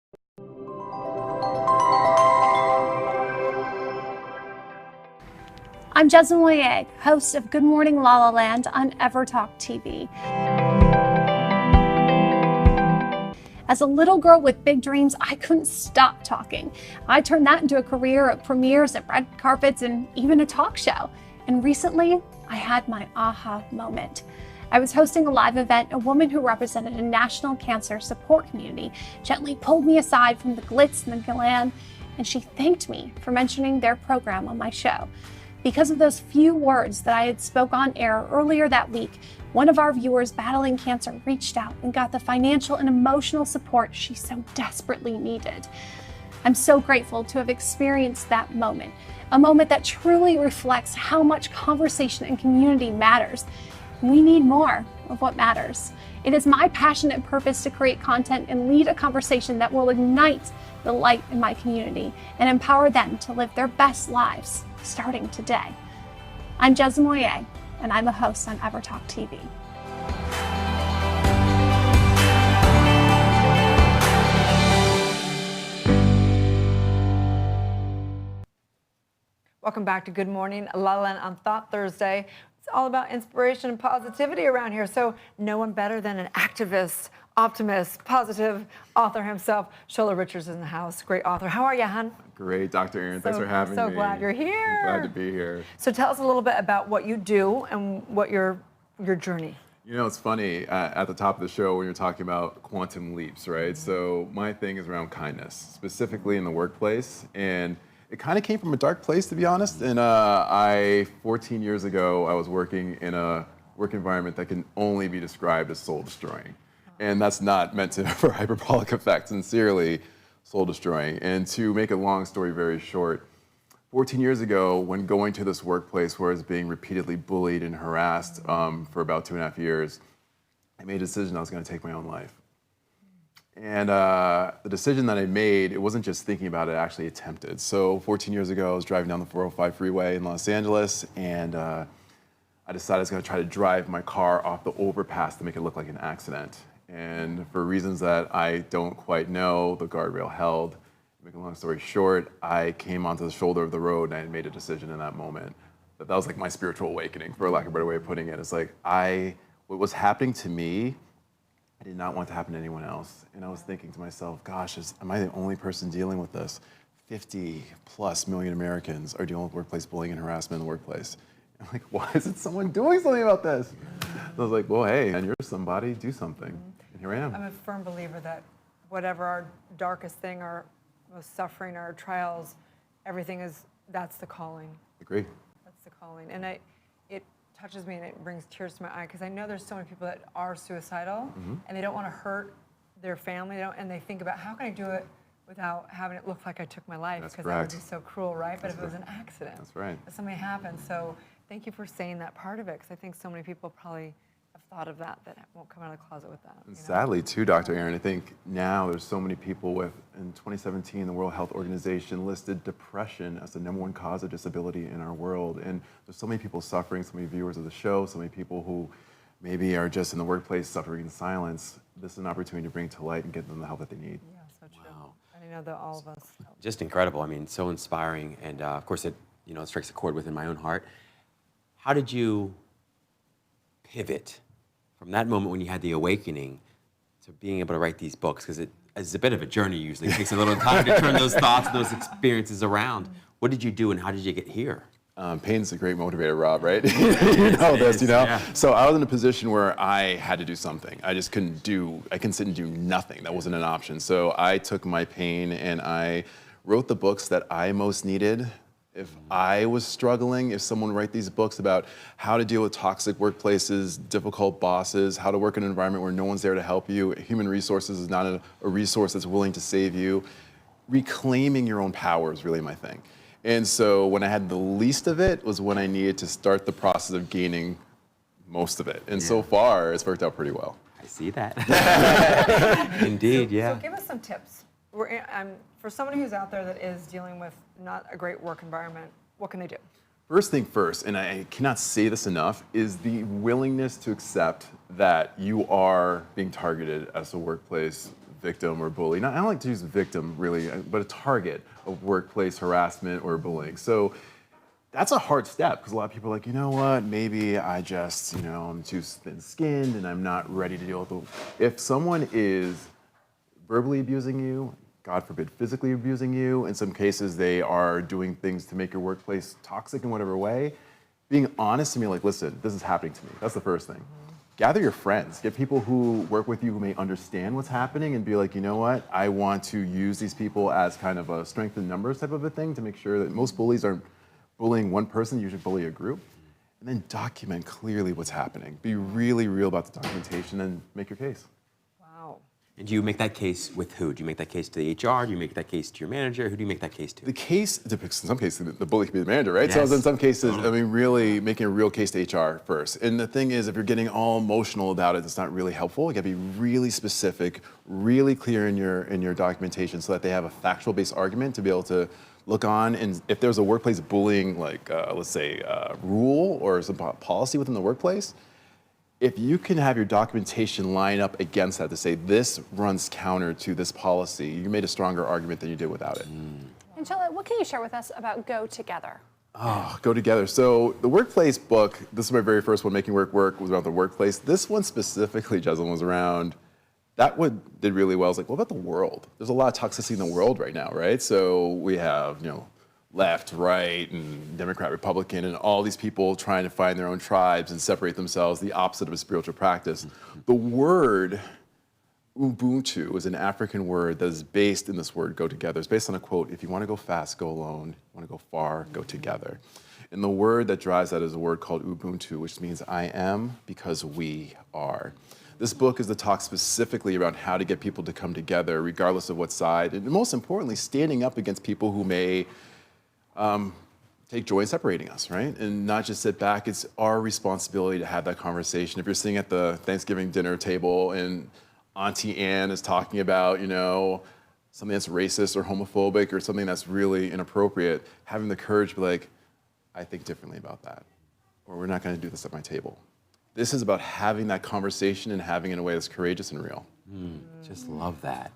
I'm Jasmine Moyeg, host of Good Morning La La Land on EverTalk TV. As a little girl with big dreams, I couldn't stop talking. I turned that into a career at premieres, at red carpets, and even a talk show. And recently, I had my aha moment. I was hosting a live event. A woman who represented a national cancer support community gently pulled me aside from the glitz and the glam, and she thanked me for mentioning their program on my show. Because of those few words that I had spoke on air earlier that week, one of our viewers battling cancer reached out and got the financial and emotional support she so desperately needed. I'm so grateful to have experienced that moment, a moment that truly reflects how much conversation and community matters. We need more of what matters. It is my passion and purpose to create content and lead a conversation that will ignite the light in my community and empower them to live their best lives, starting today. I'm Jasmine Moyeg, and I'm a host on EverTalk TV. Welcome back to Good Morning La La Land on Thought Thursday. It's all about inspiration and positivity around here. So no one better than an activist, optimist, positive author himself. Shola Richards is in the house. Great author. How are you, hon? Great, Dr. Erin. Thanks for having me. So glad you're here. I'm glad to be here. So tell us a little bit about what you do and what your journey. You know, it's funny, at the top of the show when you're talking about quantum leaps, right? So my thing is around kindness, specifically in the workplace. And it kind of came from a dark place, to be honest. And 14 years ago, I was working in a work environment that can only be described as soul destroying. And that's not meant to for hyperbolic effect, sincerely soul destroying. And to make a long story very short, 14 years ago, when going to this workplace where I was being repeatedly bullied and harassed for about 2.5 years, I made a decision I was going to take my own life. And the decision that I made, it wasn't just thinking about it, I actually attempted. So 14 years ago, I was driving down the 405 freeway in Los Angeles, and I decided I was going to try to drive my car off the overpass to make it look like an accident. And for reasons that I don't quite know, the guardrail held. To make a long story short, I came onto the shoulder of the road, and I made a decision in that moment. That was like my spiritual awakening, for lack of a better way of putting it. It's like what was happening to me, I did not want to happen to anyone else. And I was thinking to myself, gosh, am I the only person dealing with this? 50+ million Americans are dealing with workplace bullying and harassment in the workplace. I'm like, why isn't someone doing something about this? And I was like, well, hey, and you're somebody, do something. And here I am. I'm a firm believer that whatever our darkest thing, our most suffering, our trials, that's the calling. Agree. That's the calling. And it touches me and it brings tears to my eye because I know there's so many people that are suicidal and they don't want to hurt their family. And they think about how can I do it without having it look like I took my life, because that would be so cruel, right? But if it was an accident, that's right. If something happened. So thank you for saying that part of it, because I think so many people probably have thought of that won't come out of the closet with that. And sadly, too, Dr. Erin, I think now there's so many people in 2017, the World Health Organization listed depression as the #1 cause of disability in our world. And there's so many people suffering, so many viewers of the show, so many people who maybe are just in the workplace suffering in silence. This is an opportunity to bring to light and get them the help that they need. Yeah, so true. Wow. I know that all of us. Just incredible. I mean, so inspiring. And of course, it strikes a chord within my own heart. How did you pivot from that moment when you had the awakening to being able to write these books? Because it's a bit of a journey usually. It takes a little time to turn those thoughts and those experiences around. What did you do and how did you get here? Pain's a great motivator, Rob, right? You know this, you know? Yeah. So I was in a position where I had to do something. I just couldn't sit and do nothing. That wasn't an option. So I took my pain and I wrote the books that I most needed. If I was struggling, if someone write these books about how to deal with toxic workplaces, difficult bosses, how to work in an environment where no one's there to help you, human resources is not a resource that's willing to save you, reclaiming your own power is really my thing. And so when I had the least of it was when I needed to start the process of gaining most of it. And so far, it's worked out pretty well. I see that. Indeed, So give us some tips. For somebody who's out there that is dealing with not a great work environment, what can they do? First thing first, and I cannot say this enough, is the willingness to accept that you are being targeted as a workplace victim or bully. Now, I don't like to use victim really, but a target of workplace harassment or bullying. So that's a hard step because a lot of people are like, you know what, maybe I just, I'm too thin-skinned and I'm not ready to deal with it. If someone is verbally abusing you, God forbid, physically abusing you, in some cases they are doing things to make your workplace toxic in whatever way, being honest to me like, listen, this is happening to me. That's the first thing. Gather your friends. Get people who work with you who may understand what's happening and be like, you know what, I want to use these people as kind of a strength in numbers type of a thing to make sure that most bullies aren't bullying one person, you should bully a group. And then document clearly what's happening. Be really real about the documentation and make your case. Wow. And do you make that case with who? Do you make that case to the HR? Do you make that case to your manager? Who do you make that case to? The case depicts, in some cases, the bully could be the manager, right? Yes. So in some cases, I mean, really making a real case to HR first. And the thing is, if you're getting all emotional about it, it's not really helpful. You gotta be really specific, really clear in your documentation so that they have a factual-based argument to be able to look on. And if there's a workplace bullying, like let's say rule or some policy within the workplace, if you can have your documentation line up against that to say this runs counter to this policy, you made a stronger argument than you did without it. And Charlotte, what can you share with us about Go Together? Oh, Go Together. So the workplace book, this is my very first one, Making Work Work, was about the workplace. This one specifically, Jesselyn, was around, that one did really well. I was like, what about the world? There's a lot of toxicity in the world right now, right? So we have, left, right, and Democrat, Republican, and all these people trying to find their own tribes and separate themselves, the opposite of a spiritual practice. The word Ubuntu is an African word that is based in this word, go together. It's based on a quote, if you want to go fast, go alone. If you want to go far, go together. And the word that drives that is a word called Ubuntu, which means I am because we are. This book is to talk specifically around how to get people to come together, regardless of what side, and most importantly, standing up against people who may take joy in separating us, right? And not just sit back. It's our responsibility to have that conversation. If you're sitting at the Thanksgiving dinner table and Auntie Anne is talking about, something that's racist or homophobic or something that's really inappropriate, having the courage to be like, I think differently about that, or we're not going to do this at my table. This is about having that conversation and having it in a way that's courageous and real. Just love that.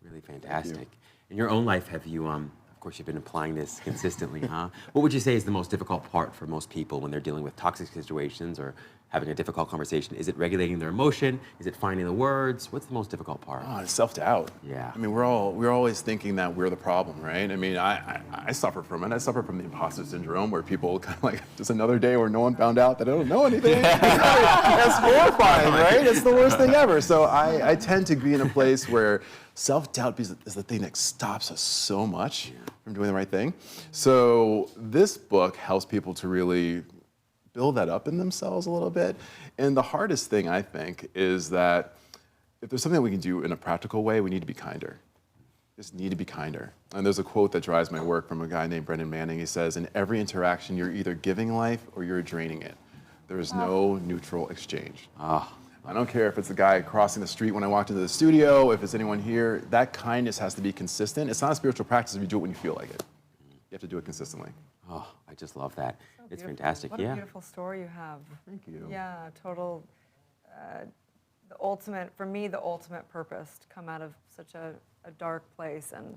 Really fantastic. In your own life, have you, of course, you've been applying this consistently, huh? What would you say is the most difficult part for most people when they're dealing with toxic situations or having a difficult conversation? Is it regulating their emotion? Is it finding the words? What's the most difficult part? Oh, it's self-doubt. Yeah. I mean, we're always thinking that we're the problem, right? I mean, I suffer from it. I suffer from the imposter syndrome where people kind of like, just another day where no one found out that I don't know anything. That's horrifying, right? It's the worst thing ever. So I tend to be in a place where self-doubt is the thing that stops us so much from doing the right thing. So this book helps people to really build that up in themselves a little bit. And the hardest thing, I think, is that if there's something that we can do in a practical way, we need to be kinder. Just need to be kinder. And there's a quote that drives my work from a guy named Brendan Manning. He says, in every interaction, you're either giving life or you're draining it. There is no neutral exchange. I don't care if it's the guy crossing the street when I walked into the studio, if it's anyone here, that kindness has to be consistent. It's not a spiritual practice if you do it when you feel like it. You have to do it consistently. Oh, I just love that. It's fantastic. What a beautiful story you have. Thank you. Yeah, total, the ultimate, for me, the ultimate purpose to come out of such a dark place and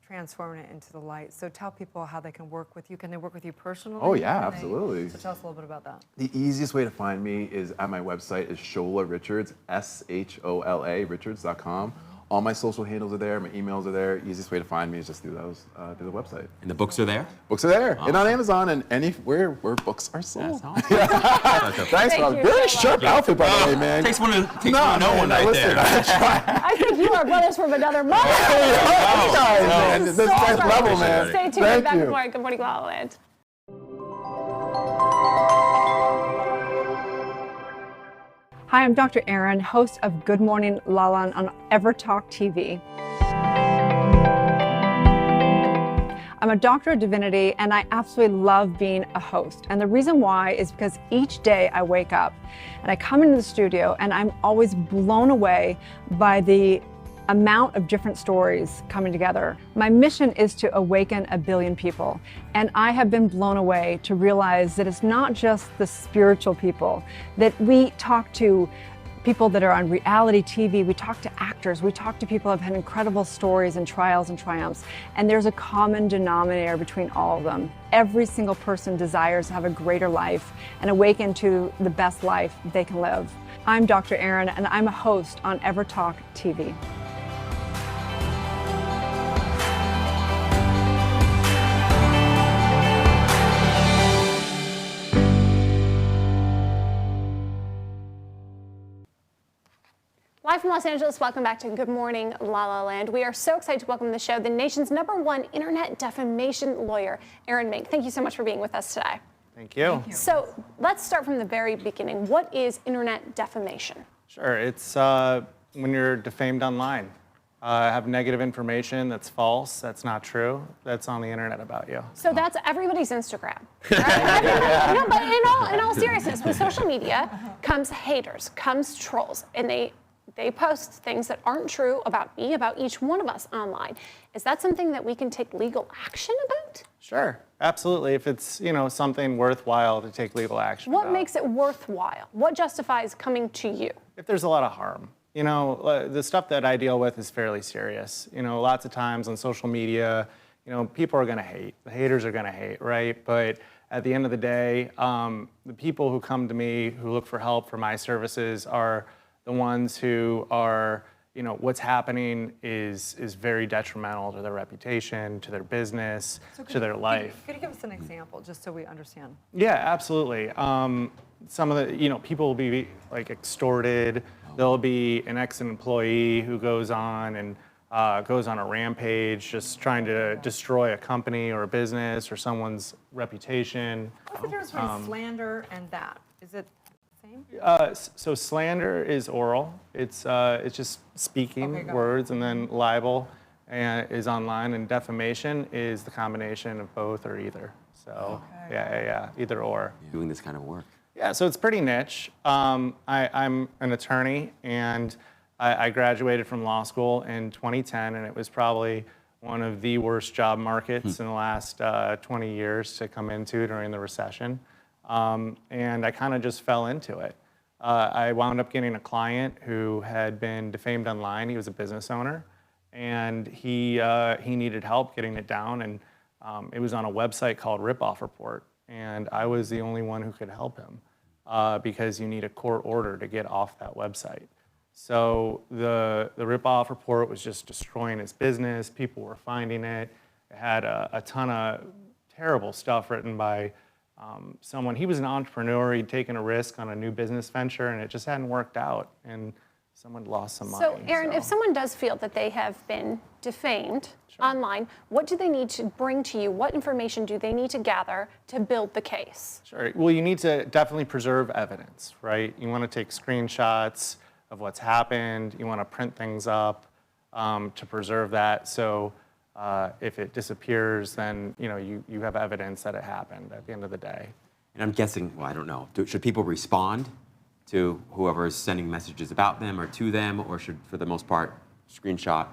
transforming it into the light. So tell people how they can work with you. Can they work with you personally? Oh, yeah, Can they- absolutely. So tell us a little bit about that. The easiest way to find me is at my website is Shola Richards, SHOLA, Richards.com. All my social handles are there, my emails are there. Easiest way to find me is just through those, through the website. And the books are there? Books are there, and on Awesome. Amazon and anywhere where books are sold. Thanks, Thanks, Rob. Very sharp outfit, by the way, man. Takes one to know one right listen, there. I try. I think you are brothers from another mother. man. This next level, man. Stay tuned. Thank Back you. with more Good Morning La La Land. Hi, I'm Dr. Erin, host of Good Morning LaLa on EverTalk TV. I'm a doctor of divinity and I absolutely love being a host. And the reason why is because each day I wake up and I come into the studio and I'm always blown away by the amount of different stories coming together. My mission is to awaken 1 billion people. And I have been blown away to realize that it's not just the spiritual people, that we talk to people that are on reality TV, we talk to actors, we talk to people who have had incredible stories and trials and triumphs, and there's a common denominator between all of them. Every single person desires to have a greater life and awaken to the best life they can live. I'm Dr. Erin, and I'm a host on EverTalk TV. Live from Los Angeles, welcome back to Good Morning La La Land. We are so excited to welcome to the show the nation's #1 internet defamation lawyer, Erin Mink. Thank you so much for being with us today. Thank you. So let's start from the very beginning. What is internet defamation? Sure, it's when you're defamed online. Have negative information that's false, that's not true, that's on the internet about you. So that's everybody's Instagram. Right? No, but in all seriousness, with social media comes haters, comes trolls, and they post things that aren't true about me, about each one of us online. Is that something that we can take legal action about? Sure, absolutely. If it's something worthwhile to take legal action. What makes it worthwhile? What justifies coming to you? If there's a lot of harm. The stuff that I deal with is fairly serious. Lots of times on social media, people are going to hate. The haters are going to hate, right? But at the end of the day, the people who come to me, who look for help for my services, are the ones who are, what's happening is very detrimental to their reputation, to their business, to their life. Could you give us an example, just so we understand? Yeah, absolutely. Some of the, people will be like extorted. There'll be an ex-employee who goes on a rampage, just trying to destroy a company or a business or someone's reputation. What's the difference between slander and that? Is it the same? So slander is oral. It's just speaking words, and then libel is online, and defamation is the combination of both or either. So yeah, either or. Doing this kind of work. Yeah, so it's pretty niche. I'm an attorney, and I graduated from law school in 2010, and it was probably one of the worst job markets in the last 20 years to come into during the recession. And I kind of just fell into it. I wound up getting a client who had been defamed online. He was a business owner, and he needed help getting it down, and it was on a website called Ripoff Report, and I was the only one who could help him because you need a court order to get off that website. So the Ripoff Report was just destroying his business. People were finding it. It had a ton of terrible stuff written by someone. He was an entrepreneur. He'd taken a risk on a new business venture, and it just hadn't worked out, and someone lost some money. So, Erin, if someone does feel that they have been defamed online, what do they need to bring to you? What information do they need to gather to build the case? Sure. Well, you need to definitely preserve evidence, right? You want to take screenshots of what's happened. You want to print things up to preserve that. So if it disappears, then you have evidence that it happened at the end of the day. And I'm guessing, well, I don't know. Should people respond to whoever is sending messages about them or to them, or should, for the most part, screenshot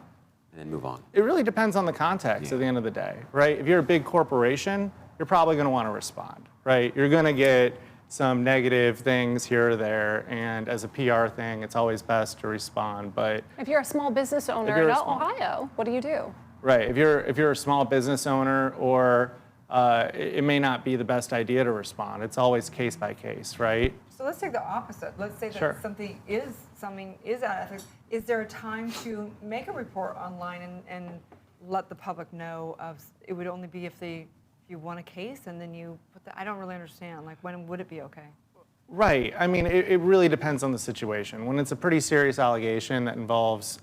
and then move on? It really depends on the context at the end of the day, right? If you're a big corporation, you're probably going to want to respond, right? You're going to get some negative things here or there, and as a PR thing, it's always best to respond. But if you're a small business owner in Ohio, what do you do? Right. If you're a small business owner, or it may not be the best idea to respond. It's always case by case, right? So let's take the opposite. Let's say that Sure. something is out of ethics. Is there a time to make a report online and let the public know of? It would only be if you won a case and then you put I don't really understand. Like, when would it be okay? Right. I mean, it really depends on the situation. When it's a pretty serious allegation that involves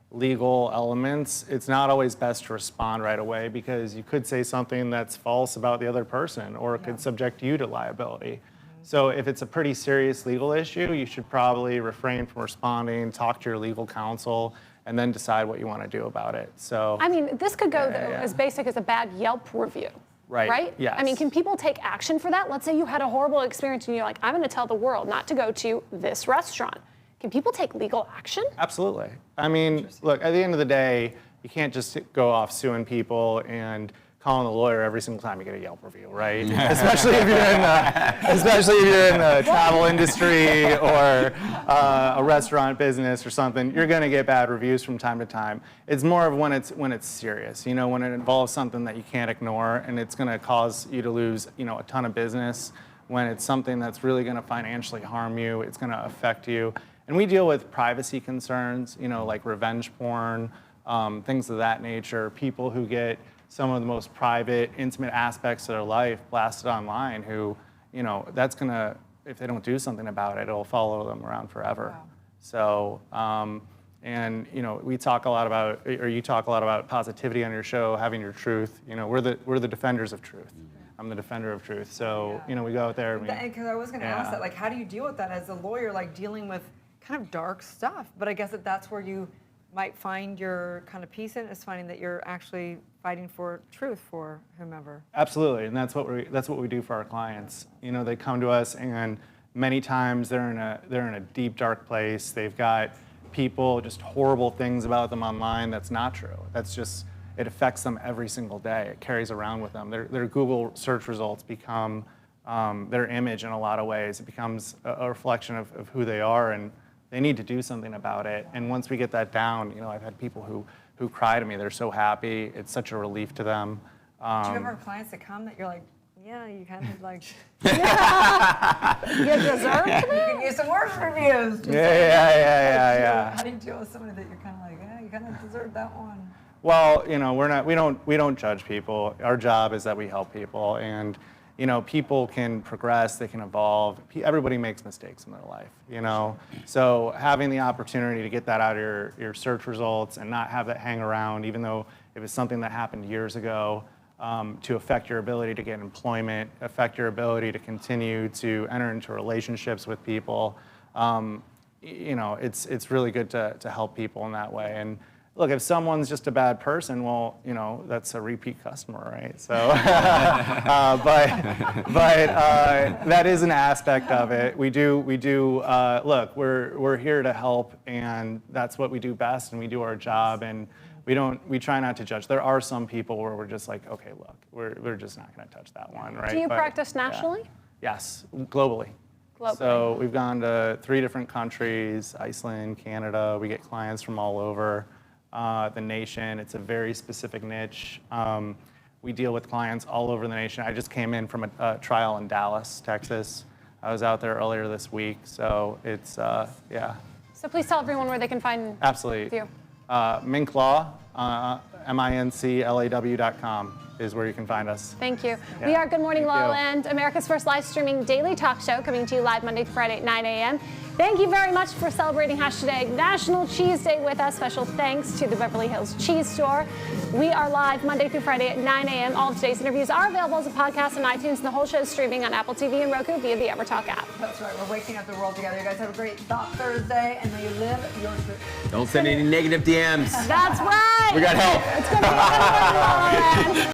legal elements, it's not always best to respond right away, because you could say something that's false about the other person, or it could subject you to liability. So if it's a pretty serious legal issue, you should probably refrain from responding, talk to your legal counsel, and then decide what you want to do about it. So I mean, this could go as basic as a bad Yelp review. Right. Right? Yes. I mean, can people take action for that? Let's say you had a horrible experience and you're like, I'm going to tell the world not to go to this restaurant. Can people take legal action? Absolutely. I mean, look, at the end of the day, you can't just go off suing people and calling a lawyer every single time you get a Yelp review, right? especially if you're in the travel industry or a restaurant business or something. You're going to get bad reviews from time to time. It's more of when it's serious, you know, when it involves something that you can't ignore and it's going to cause you to lose, you know, a ton of business. When it's something that's really going to financially harm you, it's going to affect you. And we deal with privacy concerns, you know, like revenge porn, things of that nature. People who get some of the most private, intimate aspects of their life blasted online, who, you know, that's gonna, if they don't do something about it, it'll follow them around forever. Wow. So, and you know, we talk a lot about, or you talk a lot about positivity on your show, having your truth. You know, we're the defenders of truth. I'm the defender of truth. So, you know, we go out there. Because I was going to ask that, like, how do you deal with that as a lawyer, like dealing with kind of dark stuff? But I guess that's where you might find your kind of peace in, is finding that you're actually fighting for truth for whomever. Absolutely, and that's what we do for our clients. You know, they come to us, and many times they're in a deep, dark place. They've got people, just horrible things about them online. That's not true. That's just, it affects them every single day. It carries around with them. Their Google search results become their image in a lot of ways. It becomes a reflection of who they are, and they need to do something about it. And once we get that down, you know, I've had people who cry to me. They're so happy. It's such a relief to them. Do you ever have clients that come that you're like, yeah, you kind of like, you deserve to be? You can use some worse reviews. Yeah. How do you deal with somebody that you're kind of like, yeah, you kind of deserve that one? Well, you know, we don't judge people. Our job is that we help people, and you know, people can progress, they can evolve. Everybody makes mistakes in their life, you know? So having the opportunity to get that out of your search results and not have that hang around, even though it was something that happened years ago, to affect your ability to get employment, affect your ability to continue to enter into relationships with people, you know, it's really good to help people in that way. And look, if someone's just a bad person, well, you know, that's a repeat customer, right? So, but that is an aspect of it. We do. Look, we're here to help, and that's what we do best, and we do our job, and we try not to judge. There are some people where we're just like, okay, look, we're just not going to touch that one, right? Do you practice nationally? Yeah. Yes, globally. So we've gone to 3 different countries: Iceland, Canada. We get clients from all over the nation. It's a very specific niche. We deal with clients all over the nation. I just came in from a trial in Dallas, Texas. I was out there earlier this week, so it's, yeah. So please tell everyone where they can find Absolutely. you. MincLaw, MincLaw.com is where you can find us. Thank you. Yeah. We are Good Morning Thank La La you. Land, America's first live streaming daily talk show, coming to you live Monday through Friday at 9 a.m. Thank you very much for celebrating National Cheese Day with us. Special thanks to the Beverly Hills Cheese Store. We are live Monday through Friday at 9 a.m. All of today's interviews are available as a podcast on iTunes, and the whole show is streaming on Apple TV and Roku via the EverTalk app. That's right. We're waking up the world together. You guys have a great Thought Thursday, and may you live your truth. Don't send any negative DMs. That's right. We got help. It's going to be Good Morning La La Land.